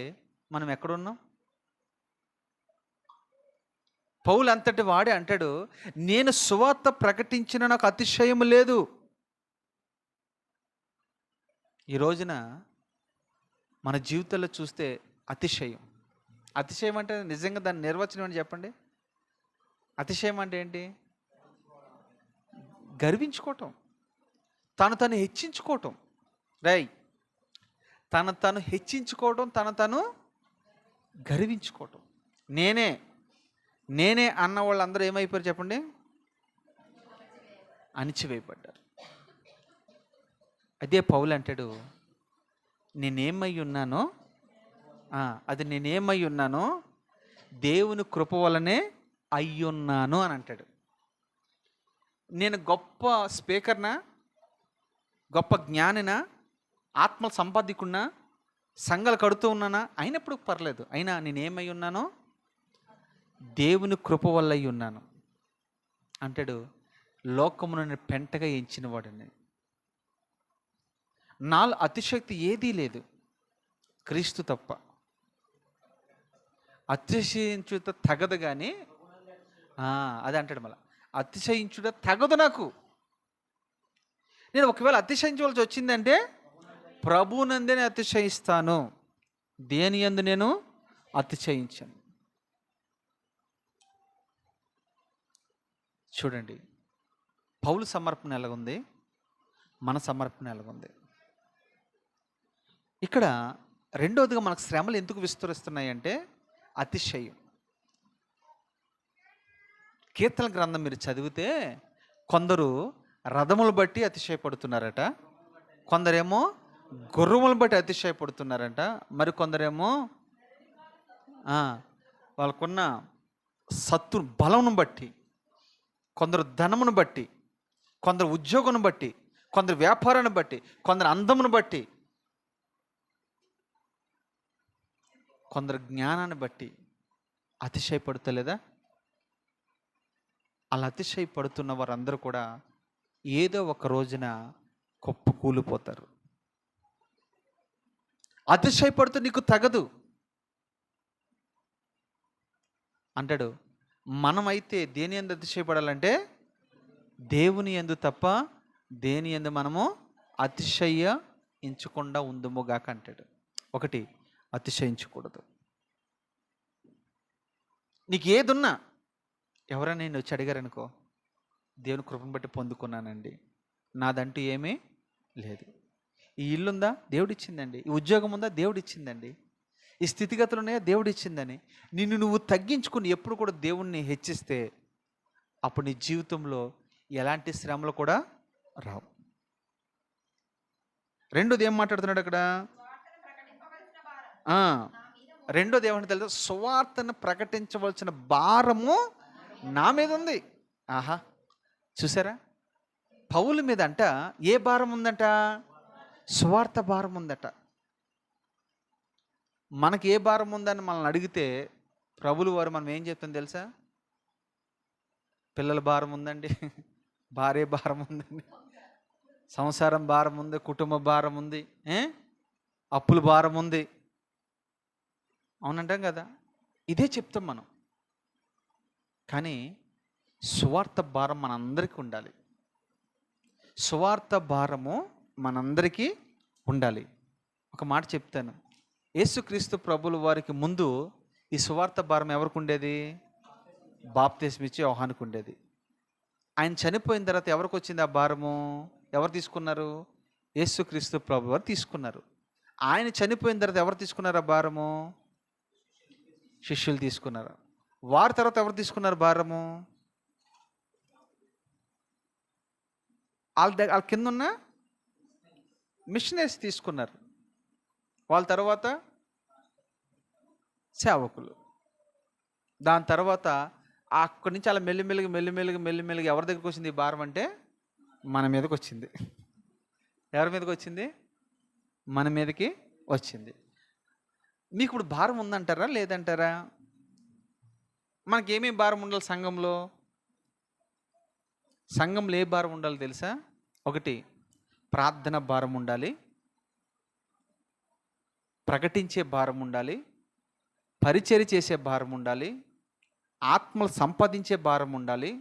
Speaker 1: మనం ఎక్కడున్నాం? పౌలు అంతటి వాడే అంటాడు, నేను సువార్త ప్రకటించిన నాకు అతిశయం లేదు. ఈ రోజున మన జీవితంలో చూస్తే అతిశయం అంటే నిజంగా దాని నిర్వచనం ఏంటి చెప్పండి? అతిశయం అంటే ఏంటి? గర్వించుకోవటం, తను హెచ్చించుకోవటం. తను హెచ్చించుకోవటం, తను గర్వించుకోవటం. నేనే అన్న వాళ్ళందరూ ఏమైపోయారు చెప్పండి? అణిచివేయబడ్డారు. అదే పౌలు అంటాడు, నేనేమై ఉన్నానో అది నేనేమై ఉన్నానో దేవుని కృప వలనే అయ్యున్నాను అని అంటాడు. నేను గొప్ప స్పీకర్నా, గొప్ప జ్ఞానినా, ఆత్మ సంపాదికున్నా, సంఘాలు కడుతూ ఉన్నానా, అయినప్పుడు పర్లేదు. అయినా నేనేమై ఉన్నానో దేవుని కృప వల్ల అయి ఉన్నాను అంటాడు. లోకమును పెంటగా ఎంచిన వాడిని, నాలో అతిశక్తి ఏదీ లేదు క్రీస్తు తప్ప. అతిశయించుట తగదు కానీ అది అంటాడు మళ్ళీ, అతిశయించుట తగదు నాకు. నేను ఒకవేళ అతిశయించవలసి వచ్చిందంటే ప్రభునందే నేను అతిశయిస్తాను, దేని యందు నేను అతిశయించాను. చూడండి, పౌలు సమర్పణ ఎలాగుంది, మన సమర్పణ ఎలాగుంది. ఇక్కడ రెండవదిగా మనకు శ్రమలు ఎందుకు విస్తరిస్తున్నాయి అంటే అతిశయం. కీర్తన గ్రంథం మీరు చదివితే కొందరు రథములు బట్టి అతిశయపడుతున్నారట, కొందరేమో గుర్రములను బట్టి అతిశయపడుతున్నారట, మరి కొందరేమో వాళ్ళకున్న శత్రు బలమును బట్టి, కొందరు ధనమును బట్టి, కొందరు ఉద్యోగం బట్టి, కొందరు వ్యాపారాన్ని బట్టి, కొందరు అందమును బట్టి, కొందరు జ్ఞానాన్ని బట్టి అతిశయపడుతలేదా? అలా అతిశయపడుతున్న వారందరూ కూడా ఏదో ఒక రోజున కుప్ప కూలిపోతారు. అతిశయపడుతూ నీకు తగదు అంటాడు. మనమైతే దేని యందు అతిశయపడాలంటే దేవుని యందు తప్ప దేని యందు మనము అతిశయించకుండా ఉందుముగాక అంటాడు. ఒకటి, అతిశయించకూడదు. నీకు ఏదున్నా ఎవరైనా నేను వచ్చి అడిగారనుకో, దేవుని కృపను బట్టి పొందుకున్నానండి, నాదంటూ ఏమీ లేదు. ఈ ఇల్లుందా, దేవుడిచ్చిందండి. ఈ ఉద్యోగం ఉందా, దేవుడిచ్చిందండి. ఈ స్థితిగతులు ఉన్నాయా, దేవుడిచ్చిందని నిన్ను నువ్వు తగ్గించుకుని ఎప్పుడు కూడా దేవుణ్ణి హెచ్చిస్తే అప్పుడు నీ జీవితంలో ఎలాంటి శ్రమలు కూడా రావు. రెండోది ఏం మాట్లాడుతున్నాడు అక్కడ? రెండోది ఏమంటే తెలుసు, సువార్తను ప్రకటించవలసిన భారము నా మీద ఉంది. ఆహా, చూసారా, పౌలు మీద అంట ఏ భారం ఉందంట? సువార్త భారం ఉందట. మనకి ఏ భారం ఉందని మనల్ని అడిగితే ప్రభులు వారు మనం ఏం చెప్తాం తెలుసా? పిల్లల భారం ఉందండి, భార్య భారం ఉందండి, సంసారం భారం ఉంది, కుటుంబ భారం ఉంది, అప్పుల భారం ఉంది, అవునంటాం కదా. ఇదే చెప్తాం మనం. కానీ సువార్త భారం మనందరికీ ఉండాలి. సువార్త భారము మనందరికీ ఉండాలి. ఒక మాట చెప్తాను, యేసుక్రీస్తు ప్రభుల వారికి ముందు ఈ సువార్త భారం ఎవరికి ఉండేది? బాప్తిస్మం ఇచ్చే యోహానుకు ఉండేది. ఆయన చనిపోయిన తర్వాత ఎవరికి వచ్చింది ఆ భారము? ఎవరు తీసుకున్నారు? యేసుక్రీస్తు ప్రభు వారు తీసుకున్నారు. ఆయన చనిపోయిన తర్వాత ఎవరు తీసుకున్నారు ఆ భారము? శిష్యులు తీసుకున్నారు. వారి తర్వాత ఎవరు తీసుకున్నారు భారము? వాళ్ళ కింద ఉన్న మిషనరీస్ తీసుకున్నారు. వాళ్ళ తర్వాత సేవకులు. దాని తర్వాత అక్కడి నుంచి అలా మెల్లిమెల్లిగా ఎవరి దగ్గరికి వచ్చింది ఈ భారం అంటే మన మీదకి వచ్చింది. ఎవరి మీదకి వచ్చింది? మన మీదకి వచ్చింది. మీకు ఇప్పుడు భారం ఉందంటారా లేదంటారా? మనకి ఏమేమి భారం ఉండాలి సంఘంలో? సంఘంలో ఏ భారం ఉండాలి తెలుసా? ఒకటి, ప్రార్థన భారం ఉండాలి, ప్రకటించే భారం ఉండాలి, పరిచర్య చేసే భారం ఉండాలి, ఆత్మలు సంపాదించే భారం ఉండాలి,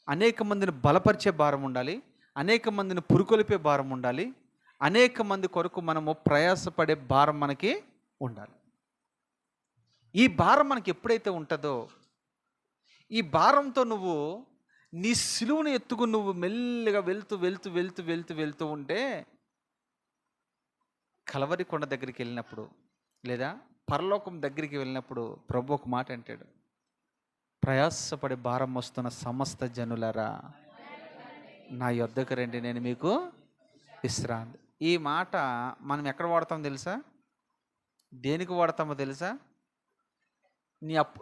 Speaker 1: అనేక మందిని బలపరిచే భారం ఉండాలి, అనేక మందిని పురుకొలిపే భారం ఉండాలి, అనేక మంది కొరకు మనము ప్రయాసపడే భారం మనకి ఉండాలి. ఈ భారం మనకి ఎప్పుడైతే ఉంటుందో, ఈ భారంతో నువ్వు నీ సిలువను ఎత్తుకు నువ్వు మెల్లిగా వెళ్తూ ఉంటే కలవరి కొండ దగ్గరికి వెళ్ళినప్పుడు లేదా పరలోకం దగ్గరికి వెళ్ళినప్పుడు ప్రభు ఒక మాట అంటాడు, ప్రయాసపడి భారం వస్తున్న సమస్త జనులారా నా యొద్దకు రండి, నేను మీకు విశ్రాంతి. ఈ మాట మనం ఎక్కడ వాడతామో తెలుసా? దేనికి వాడతామో తెలుసా?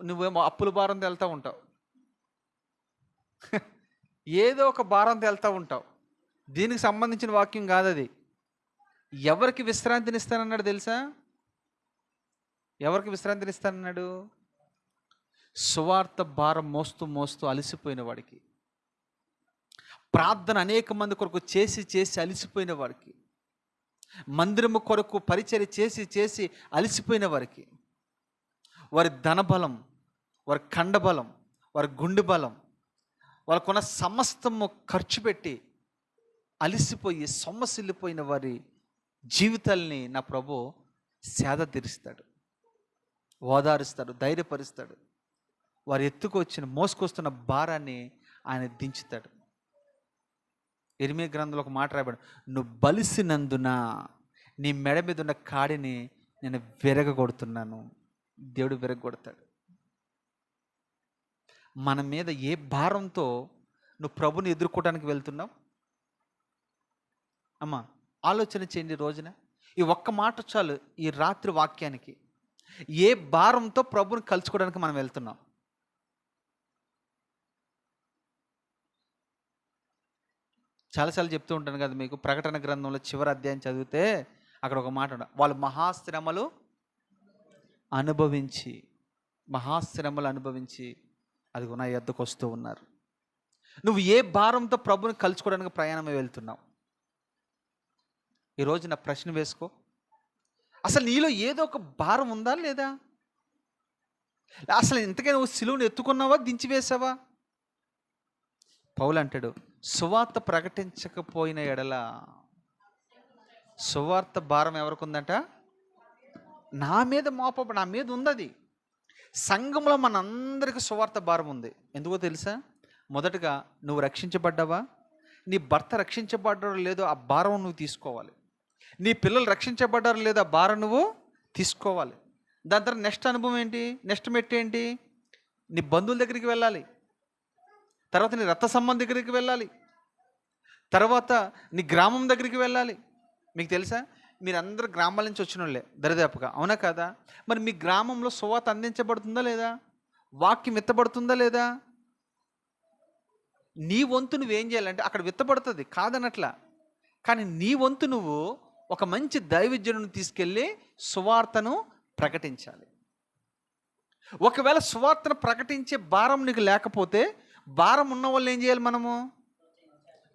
Speaker 1: నువ్వేమో అప్పుల భారంతో వెళ్తూ ఉంటావు. ఏదో ఒక భారంతో వెళ్తూ ఉంటావు. దీనికి సంబంధించిన వాక్యం కాదది. ఎవరికి విశ్రాంతినిస్తానన్నాడు తెలుసా? ఎవరికి విశ్రాంతినిస్తానన్నాడు? సువార్త భారం మోస్తూ మోస్తూ అలసిపోయిన వాడికి, ప్రార్థన అనేక మంది కొరకు చేసి చేసి అలసిపోయిన వాడికి, మందిరము కొరకు పరిచర్య చేసి చేసి అలసిపోయిన వారికి, వారి ధనబలం, వారి కండబలం, వారి గుండె బలం, వాళ్ళకున్న సమస్తము ఖర్చు పెట్టి అలసిపోయి సొమ్మసిల్లిపోయిన వారి జీవితాల్ని నా ప్రభు సేద తీరుస్తాడు, ఓదారుస్తాడు, ధైర్యపరుస్తాడు. వారు ఎత్తుకొచ్చిన మోసుకొస్తున్న భారాన్ని ఆయన దించుతాడు. ఇర్మీయా గ్రంథంలో ఒక మాట రాయబడి, నువ్వు బలిసినందున నీ మెడ మీద ఉన్న కాడిని నేను విరగొడుతున్నాను. దేవుడు విరగొడతాడు. మన మీద ఏ భారంతో నువ్వు ప్రభుని ఎదుర్కోవడానికి వెళ్తున్నావు? అమ్మా, ఆలోచన చేయండి. రోజున ఈ ఒక్క మాట చాలు ఈ రాత్రి వాక్యానికి. ఏ భారంతో ప్రభుని కలుసుకోవడానికి మనం వెళ్తున్నాం? చాలాసార్లు చెప్తూ ఉంటాను కదా మీకు, ప్రకటన గ్రంథంలో చివరి అధ్యాయం చదివితే అక్కడ ఒక మాట ఉంది, వాళ్ళు మహాశ్రమలు అనుభవించి అది నా యొద్దకు వస్తూ ఉన్నారు. నువ్వు ఏ భారంతో ప్రభుని కలుసుకోవడానికి ప్రయాణమే వెళ్తున్నావు? ఈరోజు నా ప్రశ్న వేసుకో. అసలు నీలో ఏదో ఒక భారం ఉందా లేదా? అసలు ఇంతకీ నువ్వు సిలువను ఎత్తుకున్నావా, దించివేసావా? పౌలు అంటాడు, సువార్త ప్రకటించకపోయిన ఎడల, సువార్త భారం ఎవరికి ఉందంట? నా మీద నా మీద ఉంది. అది సంఘంలో మనందరికీ సువార్త భారం ఉంది. ఎందుకో తెలుసా? మొదటగా నువ్వు రక్షించబడ్డావా? నీ భర్త రక్షించబడ్డారో లేదో ఆ భారం నువ్వు తీసుకోవాలి. నీ పిల్లలు రక్షించబడ్డారో లేదో ఆ భారం నువ్వు తీసుకోవాలి. దాని తర్వాత నెక్స్ట్ అనుభవం ఏంటి? నెక్స్ట్ మెట్టు ఏంటి? నీ బంధువుల దగ్గరికి వెళ్ళాలి, తర్వాత నీ రక్త సంబంధం దగ్గరికి వెళ్ళాలి, తర్వాత నీ గ్రామం దగ్గరికి వెళ్ళాలి. మీకు తెలుసా, మీరందరూ గ్రామాల నుంచి వచ్చిన వాళ్ళే దరిదాపుగా, అవునా కదా? మరి మీ గ్రామంలో సువార్త అందించబడుతుందా లేదా? వాక్యం విత్తబడుతుందా లేదా? నీ వంతు నువ్వేం చేయాలంటే, అక్కడ విత్తబడుతుంది కాదనట్లా, కానీ నీ వంతు నువ్వు ఒక మంచి దైవజనుని తీసుకెళ్ళి సువార్తను ప్రకటించాలి. ఒకవేళ సువార్తను ప్రకటించే భారం నీకు లేకపోతే, భారం ఉన్న వాళ్ళు ఏం చేయాలి? మనము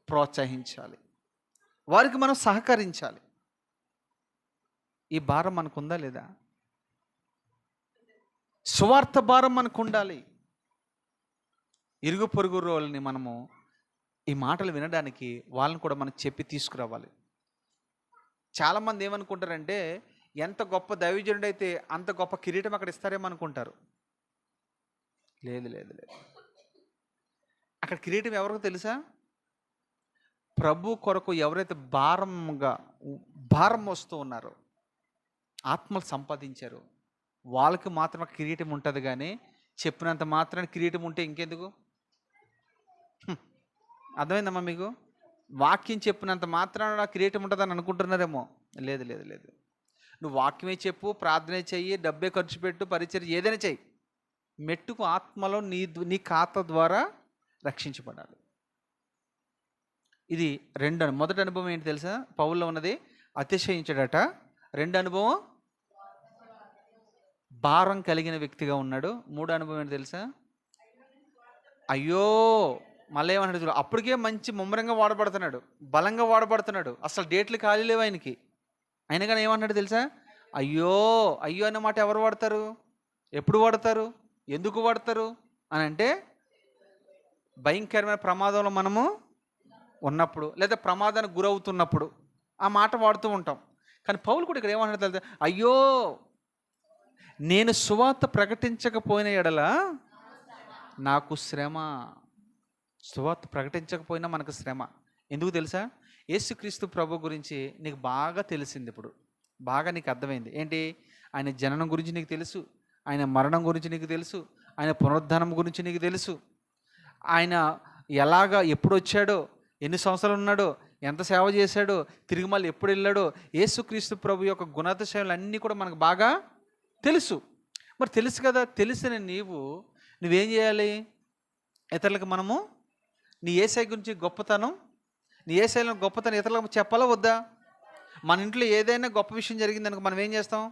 Speaker 1: ప్రోత్సహించాలి, వారికి మనం సహకరించాలి. ఈ భారం మనకుందా లేదా? సువార్త భారం మనకు ఉండాలి. ఇరుగు పొరుగు వాళ్ళని మనము ఈ మాటలు వినడానికి వాళ్ళని కూడా మనం చెప్పి తీసుకురావాలి. చాలామంది ఏమనుకుంటారంటే, ఎంత గొప్ప దైవజనుడైతే అంత గొప్ప కిరీటం అక్కడ ఇస్తారేమో అనుకుంటారు. లేదు లేదు లేదు, అక్కడ కిరీటం ఎవరికో తెలుసా? ప్రభు కొరకు ఎవరైతే భారం వస్తూ ఉన్నారో, ఆత్మలు సంపాదించారు, వాళ్ళకి మాత్రం కిరీటం ఉంటుంది. కానీ చెప్పినంత మాత్రాన్ని కిరీటం ఉంటే ఇంకెందుకు? అర్థమైందమ్మా మీకు? వాక్యం చెప్పినంత మాత్రాన కిరీటం ఉంటుందని అనుకుంటున్నారేమో. లేదు లేదు లేదు, నువ్వు వాక్యమే చెప్పు, ప్రార్థనే చెయ్యి, డబ్బే ఖర్చు పెట్టు, పరిచర్య ఏదైనా చెయ్యి, మెట్టుకు ఆత్మలో నీ ఖాతా ద్వారా రక్షించబడాలి. ఇది మొదటి అనుభవం ఏంటి తెలుసా? పౌల్లో ఉన్నది అతిశయించాడట. రెండో అనుభవం భారం కలిగిన వ్యక్తిగా ఉన్నాడు. మూడో అనుభవం ఏంటి తెలుసా? అయ్యో, మళ్ళీ ఏమంటాడు చూడు, అప్పటికే మంచి ముమ్మరంగా వాడబడుతున్నాడు, బలంగా వాడబడుతున్నాడు, అసలు డేట్లు ఖాళీ లేవు ఆయనకి. అయినా కానీ ఏమంటాడు తెలుసా? అయ్యో అయ్యో అన్న మాట ఎవరు వాడతారు? ఎప్పుడు వాడతారు? ఎందుకు వాడతారు అని అంటే, భయంకరమైన ప్రమాదంలో మనము ఉన్నప్పుడు, లేదా ప్రమాదానికి గురవుతున్నప్పుడు ఆ మాట వాడుతూ ఉంటాం. కానీ పౌలు కూడా ఇక్కడ ఏమంటాడు తెలుసా? అయ్యో, నేను సువార్త ప్రకటించకపోయిన ఎడల నాకు శ్రమ. సువార్త ప్రకటించకపోయినా మనకు శ్రమ. ఎందుకు తెలుసా? యేసుక్రీస్తు ప్రభు గురించి నీకు బాగా తెలిసింది, ఇప్పుడు బాగా నీకు అర్థమైంది. ఏంటి? ఆయన జననం గురించి నీకు తెలుసు, ఆయన మరణం గురించి నీకు తెలుసు, ఆయన పునరుద్ధానం గురించి నీకు తెలుసు, ఆయన ఎలాగా ఎప్పుడు వచ్చాడో, ఎన్ని సంవత్సరాలు ఉన్నాడో, ఎంత సేవ చేశాడో, తిరిగి మళ్ళీ ఎప్పుడు వెళ్ళాడో, యేసుక్రీస్తు ప్రభు యొక్క గుణాతిశయాలు అన్నీ కూడా మనకు బాగా తెలుసు. మరి తెలుసు కదా, తెలిసిన నువ్వేం చేయాలి? ఇతరులకు మనము నీ యేసయ్య గురించి గొప్పతనం, నీ యేసయ్యలో గొప్పతనం ఇతరులకు చెప్పాలా వద్దా? మన ఇంట్లో ఏదైనా గొప్ప విషయం జరిగిందనుకో మనం ఏం చేస్తాం?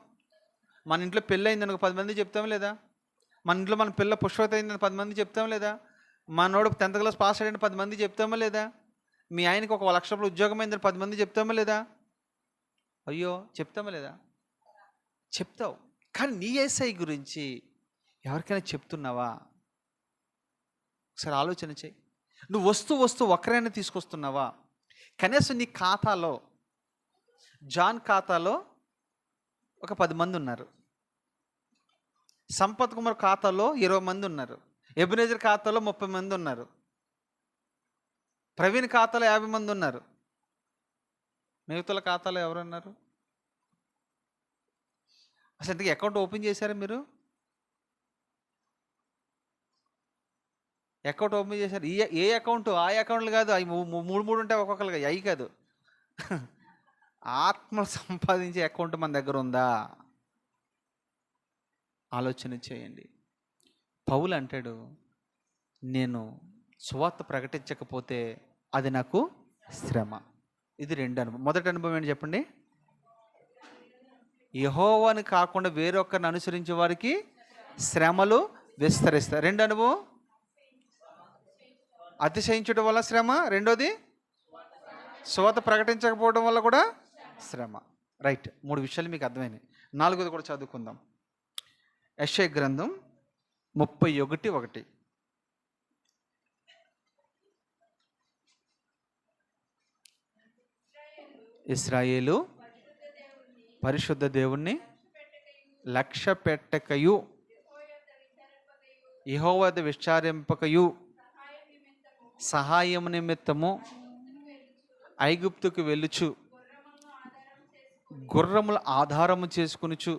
Speaker 1: మన ఇంట్లో పెళ్ళి అయిందనుకో 10 మంది చెప్తాం లేదా? మన ఇంట్లో మన పిల్ల పుష్పవతి అయిందని 10 మంది చెప్తాం లేదా? మనోడు 10th క్లాస్ పాస్ అయ్యాడని 10 మంది చెప్తామా లేదా? మీ ఆయనకి ఒక 1,00,000 రూపాయలు ఉద్యోగం అయిందని 10 మంది చెప్తామా లేదా? అయ్యో చెప్తామా లేదా? చెప్తావు. కానీ నీ యేసయ్య గురించి ఎవరికైనా చెప్తున్నావా? ఒకసారి ఆలోచన చేయి. నువ్వు వస్తూ ఒకరైనా తీసుకొస్తున్నావా? కనీసం నీ ఖాతాలో, జాన్ ఖాతాలో ఒక 10 మంది ఉన్నారు, సంపత్ కుమార్ ఖాతాలో 20 మంది ఉన్నారు, ఎబినేజర్ ఖాతాలో 30 మంది ఉన్నారు, ప్రవీణ్ ఖాతాలో 50 మంది ఉన్నారు. మిగతాల ఖాతాలో ఎవరున్నారు? అసలు ఇంతకీ అకౌంట్ ఓపెన్ చేశారా మీరు? అకౌంట్ ఓపెన్ చేశారు? ఏ అకౌంట్? ఆ అకౌంట్లు కాదు, అవి మూడు ఉంటాయి ఒక్కొక్కరికి, అవి కాదు. ఆత్మ సంపాదించే అకౌంట్ మన దగ్గర ఉందా? ఆలోచన చేయండి. పౌలు అంటాడు, నేను సువార్త ప్రకటించకపోతే అది నాకు శ్రమ. ఇది 2 అనుభవం. మొదటి అనుభవం ఏంటి చెప్పండి? యెహోవాని కాకుండా వేరొకరిని అనుసరించే వారికి శ్రమలు విస్తరిస్తాయి. 2 అనుభవం, అతిశయించడం వల్ల శ్రమ. రెండోది, సువార్త ప్రకటించకపోవడం వల్ల కూడా శ్రమ. రైట్, 3 విషయాలు మీకు అర్థమైనాయి. 4వది కూడా చదువుకుందాం. యెషయా గ్రంథం 31:1. ఇశ్రాయేలు పరిశుద్ధ దేవుణ్ణి లక్ష్య పెట్టకయు, యెహోవా యొద్ద విచారింపకయు, సహాయం నిమిత్తము ఐగుప్తుకు వెళ్ళుచు, గుర్రముల ఆధారము చేసుకునుచు.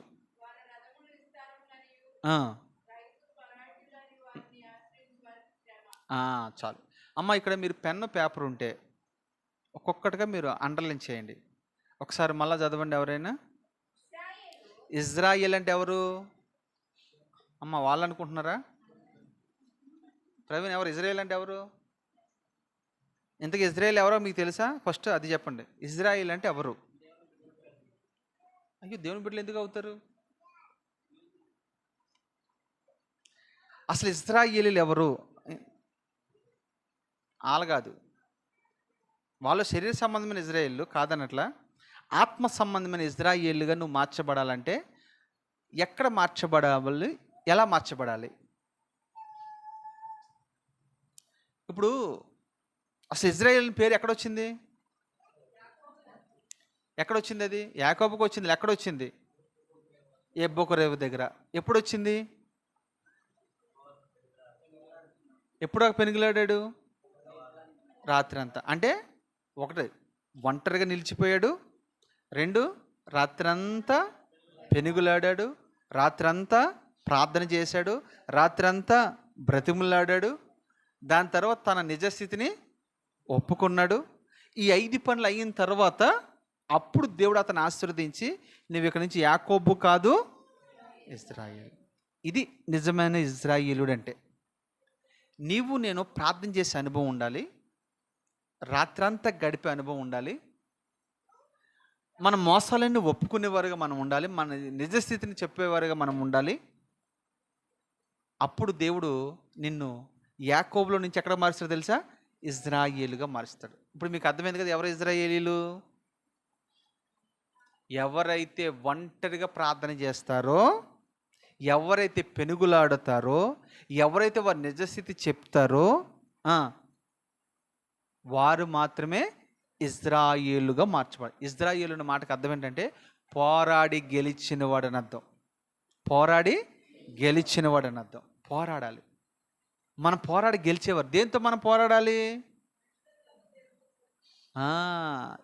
Speaker 1: చాలు అమ్మ. ఇక్కడ మీరు పెన్ను పేపర్ ఉంటే ఒక్కొక్కటిగా మీరు అండర్లైన్ చేయండి. ఒకసారి మళ్ళా చదవండి ఎవరైనా. ఇజ్రాయేల్ అంటే ఎవరు అమ్మ? వాళ్ళు అనుకుంటున్నారా? ప్రవీణ్, ఎవరు ఇజ్రాయేల్ అంటే ఎవరు? ఇంతకీ ఇజ్రాయేల్ ఎవరో మీకు తెలుసా? ఫస్ట్ అది చెప్పండి. ఇజ్రాయేల్ అంటే ఎవరు? అయ్యో, దేవుని బిడ్డలు ఎందుకు అవుతారు? అసలు ఇజ్రాయేలీలు ఎవరు? వాళ్ళు కాదు, వాళ్ళు శరీర సంబంధమైన ఇజ్రాయేళ్ళు కాదనట్లా. ఆత్మ సంబంధమైన ఇజ్రాయేలుగా నువ్వు మార్చబడాలంటే ఎక్కడ మార్చబడాలి, ఎలా మార్చబడాలి? ఇప్పుడు అసలు ఇజ్రాయేల్ పేరు ఎక్కడొచ్చింది? ఎక్కడొచ్చింది? అది యాకోబుకు వచ్చింది. ఎక్కడొచ్చింది? ఎబ్బోకరేవు దగ్గర. ఎప్పుడు వచ్చింది? ఎప్పుడు పెనుగులాడాడు? రాత్రి అంతా. అంటే 1, ఒంటరిగా నిలిచిపోయాడు. 2, రాత్రంతా పెనుగులాడాడు. రాత్రంతా ప్రార్థన చేశాడు. రాత్రంతా బ్రతిములాడాడు. దాని తర్వాత తన నిజస్థితిని ఒప్పుకున్నాడు. ఈ 5 పనులు అయిన తర్వాత అప్పుడు దేవుడు అతను ఆశీర్వదించి, నువ్వు ఇక్కడి నుంచి యాకోబు కాదు, ఇజ్రాయేల్. ఇది నిజమైన ఇజ్రాయేలుడు అంటే. నీవు నేను ప్రార్థన చేసే అనుభవం ఉండాలి, రాత్రంతా గడిపే అనుభవం ఉండాలి, మన మోసాలన్నీ ఒప్పుకునేవారుగా మనం ఉండాలి, మన నిజస్థితిని చెప్పేవారుగా మనం ఉండాలి. అప్పుడు దేవుడు నిన్ను యాకోబులో నుంచి ఎక్కడ మారుస్తాడో తెలుసా? ఇజ్రాయేలుగా మారుస్తాడు. ఇప్పుడు మీకు అర్థమైంది కదా ఎవరు ఇజ్రాయేలీలు? ఎవరైతే ఒంటరిగా ప్రార్థన చేస్తారో, ఎవరైతే పెనుగులాడుతారో, ఎవరైతే వారి నిజస్థితి చెప్తారో వారు మాత్రమే ఇజ్రాయేలుగా మార్చబడాలి. ఇజ్రాయేలు అనే మాటకు అర్థం ఏంటంటే పోరాడి గెలిచినవాడు అని అర్థం. పోరాడి గెలిచినవాడు అని అర్థం. పోరాడాలి. మనం పోరాడి గెలిచేవారు. దేంతో మనం పోరాడాలి?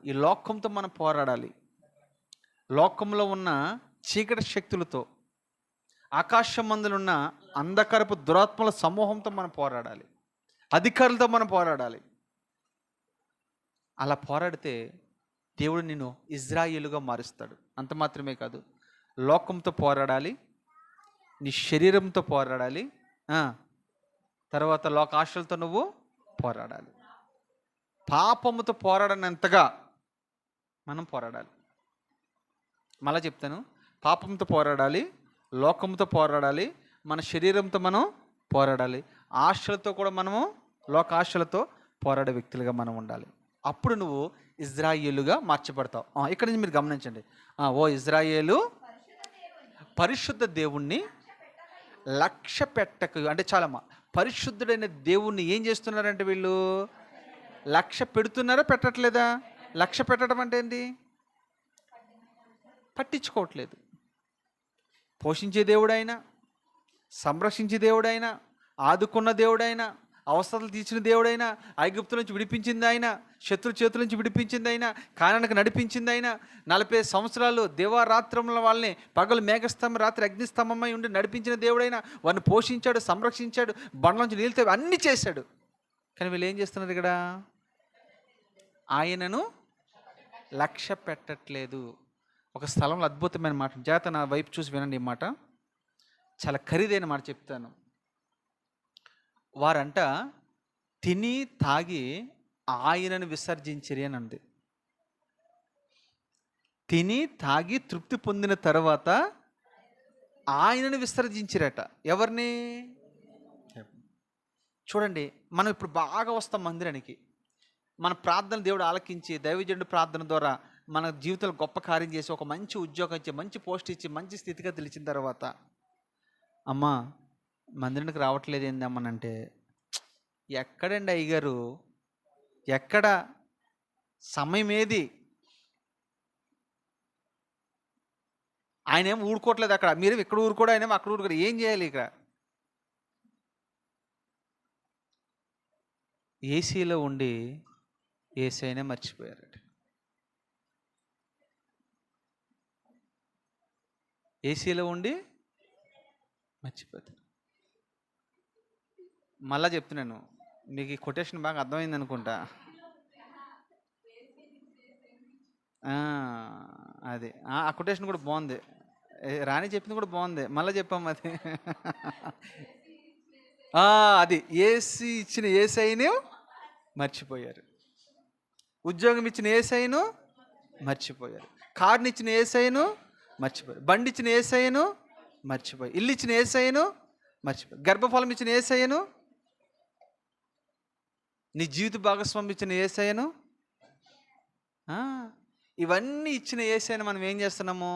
Speaker 1: ఈ లోకంతో మనం పోరాడాలి. లోకంలో ఉన్న చీకటి శక్తులతో, ఆకాశమందులున్న అంధకారపు దురాత్మల సమూహంతో మనం పోరాడాలి. అధికారులతో మనం పోరాడాలి. అలా పోరాడితే దేవుడు నిన్ను ఇజ్రాయేలుగా మారుస్తాడు. అంత మాత్రమే కాదు, లోకంతో పోరాడాలి, నీ శరీరంతో పోరాడాలి, తర్వాత లోకాశలతో నువ్వు పోరాడాలి. పాపముతో పోరాడనంతగా మనం పోరాడాలి. మళ్ళా చెప్తాను, పాపంతో పోరాడాలి, లోకంతో పోరాడాలి, మన శరీరంతో మనం పోరాడాలి, ఆశలతో కూడా మనము లోకాశలతో పోరాడే వ్యక్తులుగా మనం ఉండాలి. అప్పుడు నువ్వు ఇజ్రాయేలుగా మార్చబడతావు. ఇక్కడ నుంచి మీరు గమనించండి. ఓ ఇజ్రాయేలు, పరిశుద్ధ దేవుణ్ణి లక్ష్య పెట్టక, అంటే చాలమ్మా, పరిశుద్ధుడైన దేవుణ్ణి ఏం చేస్తున్నారంటే వీళ్ళు లక్ష్య పెడుతున్నారా పెట్టట్లేదా? లక్ష్య పెట్టడం అంటే ఏంటి? పట్టించుకోవట్లేదు. పోషించే దేవుడైనా, సంరక్షించే దేవుడైనా, ఆదుకున్న దేవుడైనా, అవసరాలు తీర్చిన దేవుడైనా, ఐగుప్తు నుంచి విడిపించింది ఆయన, శత్రు చేతుల నుంచి విడిపించింది ఆయన, కానానికి నడిపించింది ఆయన, 40 సంవత్సరాలు దేవారాత్రముల వాళ్ళని పగలు మేఘస్తంభం, రాత్రి అగ్నిస్తంభమై ఉండి నడిపించిన దేవుడైనా, వారిని పోషించాడు, సంరక్షించాడు, బండ్ల నుంచి నీళ్ళతో అన్నీ చేశాడు. కానీ వీళ్ళు ఏం చేస్తున్నారు? ఇక్కడ ఆయనను లక్ష్య పెట్టట్లేదు. ఒక స్థలంలో అద్భుతమైన మాట, జాగ్రత్త నా వైపు చూసి వినండి. ఈ మాట చాలా ఖరీదైన మాట చెప్తాను. వారంట తిని తాగి ఆయనను విసర్జించిరి అని అంది. తిని తాగి తృప్తి పొందిన తర్వాత ఆయనను విసర్జించిరట. ఎవరిని? చూడండి, మనం ఇప్పుడు బాగా వస్తాం మందిరానికి, మన ప్రార్థన దేవుడు ఆలకించి, దైవజనుడి ప్రార్థన ద్వారా మన జీవితంలో గొప్ప కార్యం చేసి, ఒక మంచి ఉద్యోగం ఇచ్చి, మంచి పోస్ట్ ఇచ్చి, మంచి స్థితిగతులు ఇచ్చిన తర్వాత, అమ్మా మందిరానికి రావట్లేదు ఏందమ్మనంటే, ఎక్కడండి అయ్యగారు, ఎక్కడ సమయం ఏది? ఆయన ఏమో ఊరుకోవట్లేదు అక్కడ, మీరు ఇక్కడ ఊరుకోడు, ఆయన అక్కడ ఊరుకోడు. ఏం చేయాలి? ఇక్కడ ఏసీలో ఉండి ఏసైనా మర్చిపోయారట. ఏసీలో ఉండి మర్చిపోతారు. మళ్ళా చెప్తున్నాను, మీకు ఈ కొటేషన్ బాగా అర్థమైంది అనుకుంటా. అది ఆ కొటేషన్ కూడా బాగుంది, రాణి చెప్పింది కూడా బాగుంది, మళ్ళీ చెప్పాము అది. అది ఏసీ ఇచ్చిన ఏసైను మర్చిపోయారు, ఉద్యోగం ఇచ్చిన ఏసైను మర్చిపోయారు, కారుని ఇచ్చిన ఏసైను మర్చిపోయారు, బండి ఇచ్చిన ఏసైను మర్చిపోయారు, ఇల్లు ఇచ్చిన ఏసైను మర్చిపోయారు, గర్భఫలం ఇచ్చిన ఏసైను, నీ జీవిత భాగస్వామి ఇచ్చిన ఏసైను, ఇవన్నీ ఇచ్చిన ఏసైను మనం ఏం చేస్తున్నాము?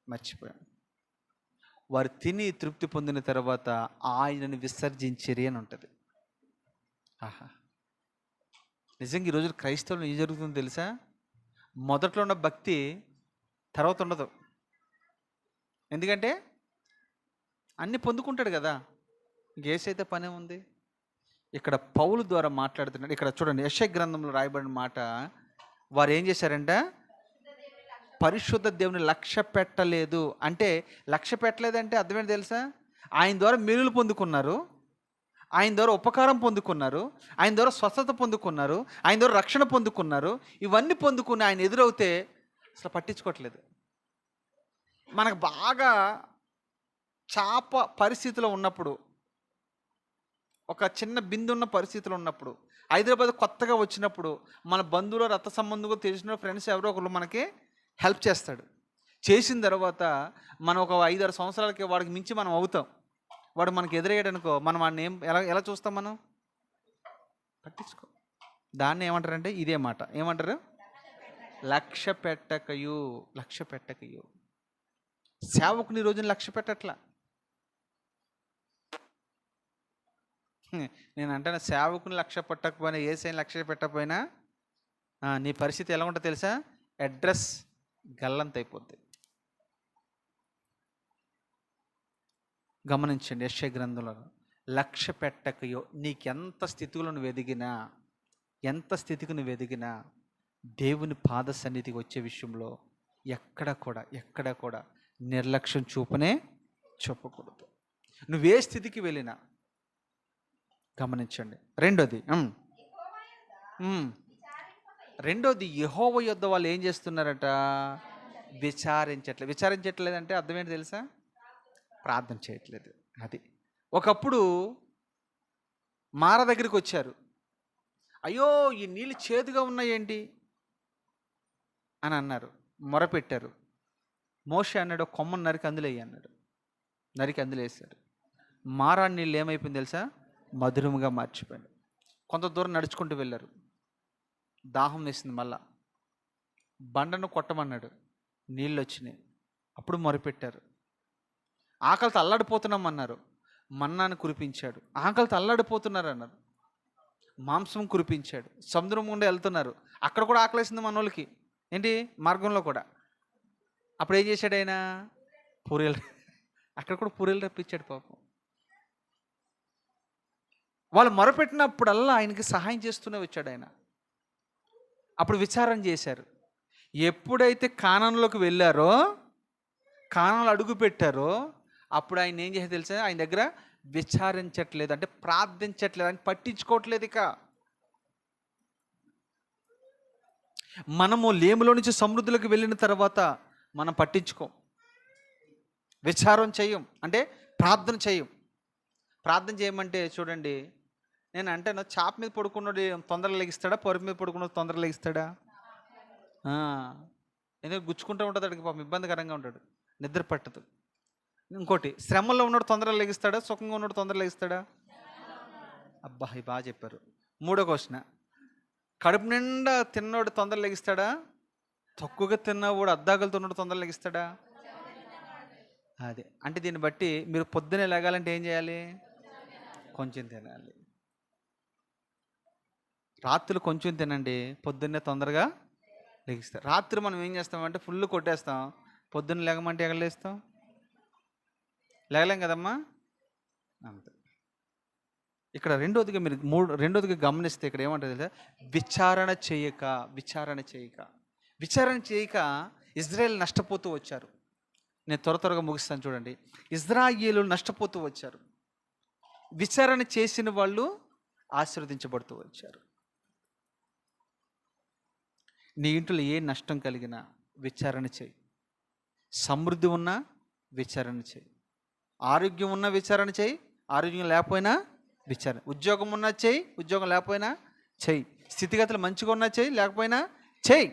Speaker 1: మర్చిపోయాం. వారు తిని తృప్తి పొందిన తర్వాత ఆయనను విసర్జించిరి అని ఉంటుంది. నిజంగా ఈరోజు క్రైస్తవులు ఏం జరుగుతుందో తెలుసా? మొదట్లో ఉన్న భక్తి తర్వాత ఉండదు. ఎందుకంటే అన్నీ పొందుకుంటాడు కదా, ఇంకేసైతే పనే ఉంది. ఇక్కడ పౌలు ద్వారా మాట్లాడుతున్నాడు. ఇక్కడ చూడండి, యెషయా గ్రంథంలో రాయబడిన మాట, వారు ఏం చేశారంట? పరిశుద్ధ దేవుని లక్ష్య పెట్టలేదు. అంటే లక్ష్య పెట్టలేదంటే అర్థమేంటి తెలుసా? ఆయన ద్వారా మేలులు పొందుకున్నారు, ఆయన ద్వారా ఉపకారం పొందుకున్నారు, ఆయన ద్వారా స్వస్థత పొందుకున్నారు, ఆయన ద్వారా రక్షణ పొందుకున్నారు. ఇవన్నీ పొందుకుని ఆయన ఎదురవుతే అసలు పట్టించుకోవట్లేదు. మనకు బాగా చాప పరిస్థితిలో ఉన్నప్పుడు, ఒక చిన్న బిందు ఉన్న పరిస్థితిలో ఉన్నప్పుడు, హైదరాబాద్ కొత్తగా వచ్చినప్పుడు, మన బంధువులు, రక్త సంబంధులు, తెలిసిన ఫ్రెండ్స్ ఎవరో ఒకరు మనకి హెల్ప్ చేస్తాడు. చేసిన తర్వాత మనం ఒక 5-6 సంవత్సరాలకి వాడికి మించి మనం అవుతాం. వాడు మనకి ఎదురయ్యాడనుకో, మనం వాడిని ఎలా చూస్తాం? మనం పట్టించుకో. దాన్ని ఏమంటారంటే ఇదే మాట, ఏమంటారు? లక్ష్య పెట్టకయు. లక్ష్య పెట్టకయు. సేవకుని రోజున లక్ష్య పెట్టట్లా. నేను అంటాను, సేవకుని లక్ష్య పెట్టకపోయినా, ఏసైని లక్ష్య పెట్టకపోయినా నీ పరిస్థితి ఎలా ఉంటుందో తెలుసా? అడ్రస్ గల్లంత అయిపోద్ది. గమనించండి, యెషయా గ్రంథంలో లక్ష్య పెట్టకయో. నీకెంత స్థితిలో నువ్వు ఎదిగినా, ఎంత స్థితికి నువ్వు ఎదిగినా, దేవుని పాద సన్నిధికి వచ్చే విషయంలో ఎక్కడ కూడా నిర్లక్ష్యం చూపకూడదు. నువ్వే స్థితికి వెళ్ళినా గమనించండి. రెండోది, రెండోది యెహోవా యొద్ద వాళ్ళు ఏం చేస్తున్నారట? విచారించట్లేదు అంటే అర్థం ఏంటి తెలుసా? ప్రార్థన చేయట్లేదు. అది ఒకప్పుడు మార దగ్గరికి వచ్చారు. అయ్యో ఈ నీళ్ళు చేదుగా ఉన్నాయేంటి అని అన్నారు, మొరపెట్టారు. మోషే అన్నాడు, "ఒక కొమ్మను నరికి అందులో వేయి" అన్నాడు. నరికి అందులో వేశాడు. మారా నీళ్ళు ఏమైపోయింది తెలుసా? మధురముగా మార్చిపోయాడు. కొంత దూరం నడుచుకుంటూ వెళ్ళారు. దాహం వేసింది, మళ్ళా బండను కొట్టమన్నాడు, నీళ్ళు వచ్చినాయి. అప్పుడు మొరపెట్టారు. ఆకలితో అల్లాడిపోతున్నాం అన్నారు, మన్నాను కురిపించాడు. ఆకలితో అల్లాడిపోతున్నారు అన్నారు, మాంసం కురిపించాడు. సముద్రం గుండా వెళ్తున్నారు, అక్కడ కూడా ఆకలేసింది మన వాళ్ళకి, ఏంటి మార్గంలో కూడా. అప్పుడు ఏం చేశాడు ఆయన? పూరీలు, అక్కడ కూడా పూరీలు రప్పించాడు పాపం. వాళ్ళు మొరపెట్టినప్పుడల్లా ఆయనకి సహాయం చేస్తూనే వచ్చాడు ఆయన. అప్పుడు విచారణ చేశారు. ఎప్పుడైతే కానానులోకి వెళ్ళారో, కానానులో అడుగు పెట్టారో, అప్పుడు ఆయన ఏం చేశారు తెలుసా? ఆయన దగ్గర విచారించట్లేదు, అంటే ప్రార్థించట్లేదు, ఆయన పట్టించుకోవట్లేదు. ఇక మనము లేములో నుంచి సమృద్ధిలోకి వెళ్ళిన తర్వాత మనం పట్టించుకోం, విచారం చేయం, అంటే ప్రార్థన చేయం. ప్రార్థన చేయమంటే చూడండి, నేను అంటాను, చాప మీద పడుకున్నాడు తొందరగా లెగిస్తాడా? పరుపు మీద పడుకున్నాడు తొందరగా లెగిస్తాడా? ఎందుకంటే గుచ్చుకుంటూ ఉంటుంది, అడిగి పాపం ఇబ్బందికరంగా ఉంటాడు, నిద్ర పట్టదు. ఇంకోటి, శ్రమల్లో ఉన్నాడు తొందరగా లెగిస్తాడా? సుఖంగా ఉన్నాడు తొందరగా లెగిస్తాడా? అబ్బా, ఇది బాగా చెప్పారు. మూడో క్వశ్చన్, కడుపు నిండా తిన్నోడు తొందరగా లెగిస్తాడా? తక్కువగా తిన్నవాడు అద్దాకలతో ఉన్నాడు తొందరగా లెగిస్తాడా? అదే అంటే దీన్ని బట్టి మీరు పొద్దునే లేగాలంటే ఏం చేయాలి? కొంచెం తినాలి. రాత్రులు కొంచెం తినండి, పొద్దున్నే తొందరగా లెగిస్తారు. రాత్రి మనం ఏం చేస్తామంటే ఫుల్ కొట్టేస్తాం, పొద్దున్న లేగమంటే ఎక్కడ లేస్తాం? లేగలేం కదమ్మా. అంతే. ఇక్కడ రెండోదిగా గమనిస్తే ఇక్కడ ఏమంటుంది? విచారణ చేయక ఇజ్రాయేల్ నష్టపోతూ వచ్చారు. నేను త్వరగా ముగిస్తాను చూడండి. ఇజ్రాయేలు నష్టపోతూ వచ్చారు, విచారణ చేసిన వాళ్ళు ఆశీర్వదించబడుతూ వచ్చారు. నీ ఇంట్లో ఏ నష్టం కలిగినా విచారణ చేయి. సమృద్ధి ఉన్నా విచారణ చేయి, ఆరోగ్యం ఉన్నా విచారణ చేయి, ఆరోగ్యం లేకపోయినా విచారణ. ఉద్యోగం ఉన్నా చేయి, ఉద్యోగం లేకపోయినా చేయి. స్థితిగతులు మంచిగా ఉన్నా చేయి, లేకపోయినా చేయి.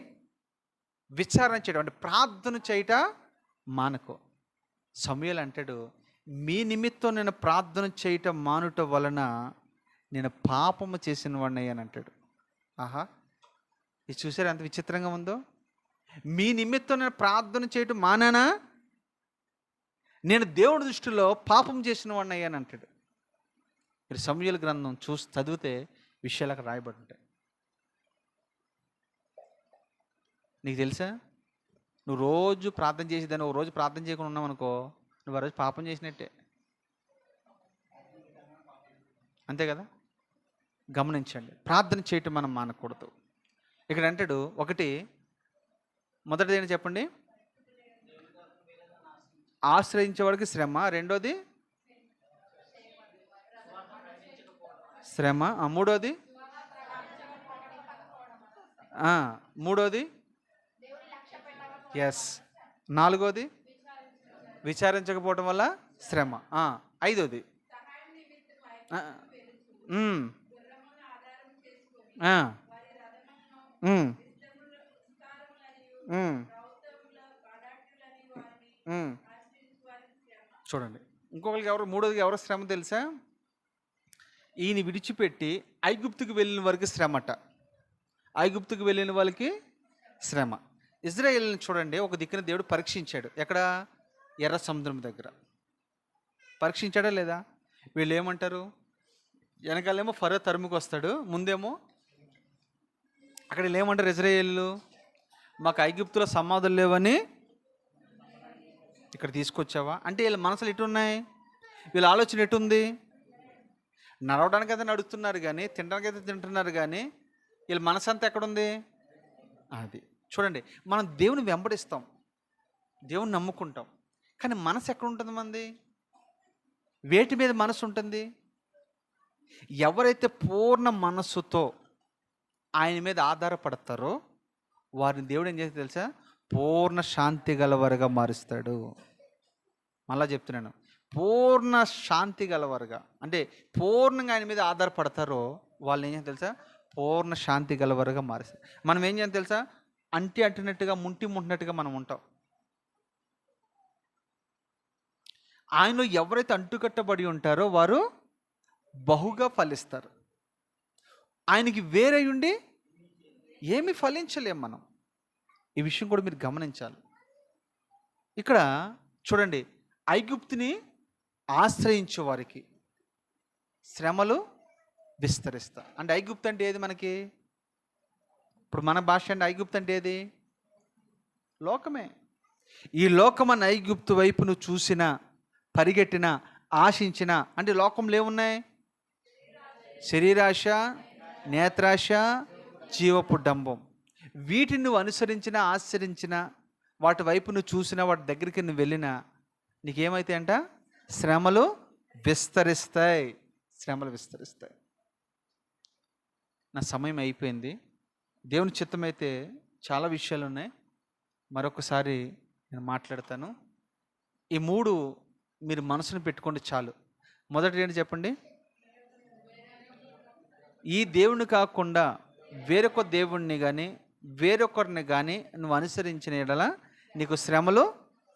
Speaker 1: విచారణ చేయడం అంటే ప్రార్థన చేయట మానుకో. సమూయేలు అంటాడు, మీ నిమిత్తం నేను ప్రార్థన చేయటం మానుట వలన నేను పాపము చేసిన వాడిని అయ్యాను అంటాడు. ఆహా, ఇది చూసారు ఎంత విచిత్రంగా ఉందో? మీ నిమిత్తం నేను ప్రార్థన చేయటం మానానా, నేను దేవుడి దృష్టిలో పాపం చేసిన వాడిని అయ్యాను అంటాడు. మీరు సమూయేలు గ్రంథం చదివితే విషయాలు అక్కడ రాయబడి ఉంటాయి. నీకు తెలుసా, నువ్వు రోజు ప్రార్థన చేసేదాన్ని ఒక రోజు ప్రార్థన చేయకుండా ఉన్నావు అనుకో, నువ్వు ఆ రోజు పాపం చేసినట్టే, అంతే కదా. గమనించండి, ప్రార్థన చేయటం మనం మానకూడదు. ఇక్కడ అంటాడు, ఒకటి మొదటిది ఏంటి చెప్పండి? ఆశ్రయించేవాడికి శ్రమ. రెండోది శ్రమ. మూడోది ఎస్. నాలుగోది విచారించకపోవడం వల్ల శ్రమ. ఐదోది చూడండి. ఇంకొకరికి మూడోది ఎవరు శ్రమ తెలుసా? ఈయన విడిచిపెట్టి ఐగుప్తుకు వెళ్ళిన వారికి శ్రమట. ఐగుప్తుకు వెళ్ళిన వాళ్ళకి శ్రమ. ఇజ్రాయేల్ని చూడండి, ఒక దిక్కున దేవుడు పరీక్షించాడు. ఎక్కడ? ఎర్ర సముద్రం దగ్గర పరీక్షించాడా లేదా? వీళ్ళు ఏమంటారు? వెనకాలేమో ఫరో తరుముకు వస్తాడు, ముందేమో అక్కడ వీళ్ళు ఏమంటారు? ఇజ్రాయేలు, మాకు ఐగుప్తులో సమాధులు లేవని ఇక్కడ తీసుకొచ్చావా అంటే వీళ్ళ మనసులు ఎటున్నాయి? వీళ్ళ ఆలోచన ఎటుంది? నడవడానికైతే నడుస్తున్నారు కానీ, తినడానికైతే తింటున్నారు కానీ, వీళ్ళ మనసు అంతా ఎక్కడుంది? అది చూడండి. మనం దేవుని వెంబడిస్తాం, దేవుని నమ్ముకుంటాం, కానీ మనసు ఎక్కడ ఉంటుంది మంది? వేటి మీద మనసు ఉంటుంది? ఎవరైతే పూర్ణ మనస్సుతో ఆయన మీద ఆధారపడతారో వారిని దేవుడు ఏం చేస్తే తెలుసా, పూర్ణ శాంతి గలవారుగా మారుస్తాడు. మళ్ళా చెప్తున్నాను, పూర్ణ శాంతి గలవారుగా, అంటే పూర్ణంగా ఆయన మీద ఆధారపడతారో వాళ్ళు ఏం చేయాలి తెలుసా, పూర్ణ శాంతి గలవారుగా మారుస్తారు. మనం ఏం చేయాలి తెలుసా, అంటినట్టుగా ముంటినట్టుగా మనం ఉంటాం. ఆయనలో ఎవరైతే అంటుకట్టబడి ఉంటారో వారు బహుగా ఫలిస్తారు. ఆయనకి వేరే ఉండి ఏమి ఫలించలేం మనం. ఈ విషయం కూడా మీరు గమనించాలి. ఇక్కడ చూడండి, ఐగుప్తుని ఆశ్రయించే వారికి శ్రమలు విస్తరిస్తా. అంటే ఐగుప్తు అంటే ఏది మనకి? ఇప్పుడు మన భాష అంటే ఐగుప్తు అంటే ఏది? లోకమే. ఈ లోకమన్న ఐగుప్తు వైపు నువ్వు చూసిన, పరిగెట్టిన, ఆశించిన, అంటే లోకంలో ఏమున్నాయి? శరీరాశ, నేత్రాశ, జీవపు డంబం. వీటిని నువ్వు అనుసరించిన, ఆచరించిన, వాటి వైపు నువ్వు చూసిన, వాటి దగ్గరికి నువ్వు వెళ్ళినా నీకేమైతాయి అంట? శ్రమలు విస్తరిస్తాయి. శ్రమలు విస్తరిస్తాయి. నా సమయం అయిపోయింది. దేవుని చిత్తమైతే చాలా విషయాలు ఉన్నాయి, మరొకసారి నేను మాట్లాడతాను. ఈ 3 మీరు మనసును పెట్టుకోండి చాలు. మొదటి ఏంటి చెప్పండి? ఈ దేవుని కాకుండా వేరొక దేవుణ్ణి కానీ వేరొకరిని కానీ నువ్వు అనుసరించిన యెడల నీకు శ్రమలు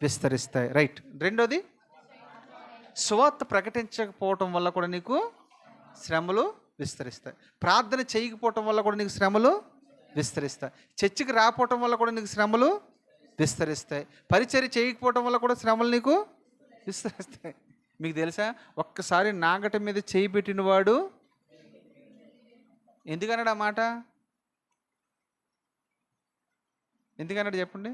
Speaker 1: విస్తరిస్తాయి. రైట్. రెండోది, సువార్త ప్రకటించకపోవటం వల్ల కూడా నీకు శ్రమలు విస్తరిస్తాయి. ప్రార్థన చేయకపోవటం వల్ల కూడా నీకు శ్రమలు విస్తరిస్తాయి. చర్చికి రాకపోవటం వల్ల కూడా నీకు శ్రమలు విస్తరిస్తాయి. పరిచర్య చేయకపోవటం వల్ల కూడా శ్రమలు నీకు విస్తరిస్తాయి. మీకు తెలుసా, ఒక్కసారి నాగటి మీద చేయి పెట్టిన వాడు ఎందుకన్నాడు ఆ మాట? ఎందుకన్నాడు చెప్పండి?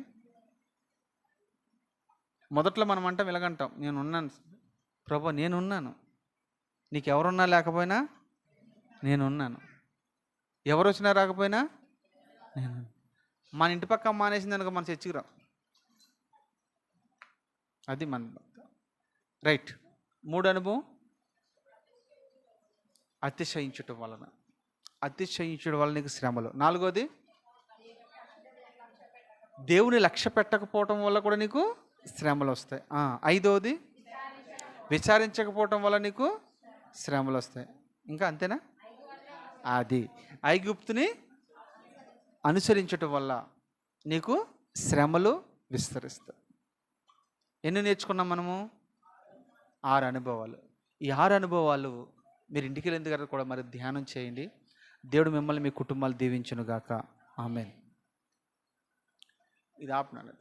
Speaker 1: మొదట్లో మనం అంటాం, ఇలాగంటాం, నేనున్నాను ప్రభు, నేనున్నాను, నీకెవరున్నా లేకపోయినా నేనున్నాను, ఎవరు వచ్చినా రాకపోయినా నేను. మన ఇంటి పక్క మానేసింది అనుకో, మన చర్చికి రా. అది మన రైట్. 3 అనుభవం, అతిశయించటం వలన. అతిశయించడం వల్ల నీకు శ్రమలు. 4వది, దేవుని లక్ష్య పెట్టకపోవటం వల్ల కూడా నీకు శ్రమలు వస్తాయి. 5వది, విచారించకపోవటం వల్ల నీకు శ్రమలు వస్తాయి. ఇంకా అంతేనా? అది ఐగుప్తుని అనుసరించటం వల్ల నీకు శ్రమలు విస్తరిస్తాయి. ఎన్ని నేర్చుకున్నాం మనము? 6 అనుభవాలు. ఈ 6 అనుభవాలు మీరు ఇంటికి వెళ్ళిన కూడా మరి ధ్యానం చేయండి. దేవుడు మిమ్మల్ని, మీ కుటుంబాలు దీవించును గాక. ఆమేన్. ఇది ఆపనాడు.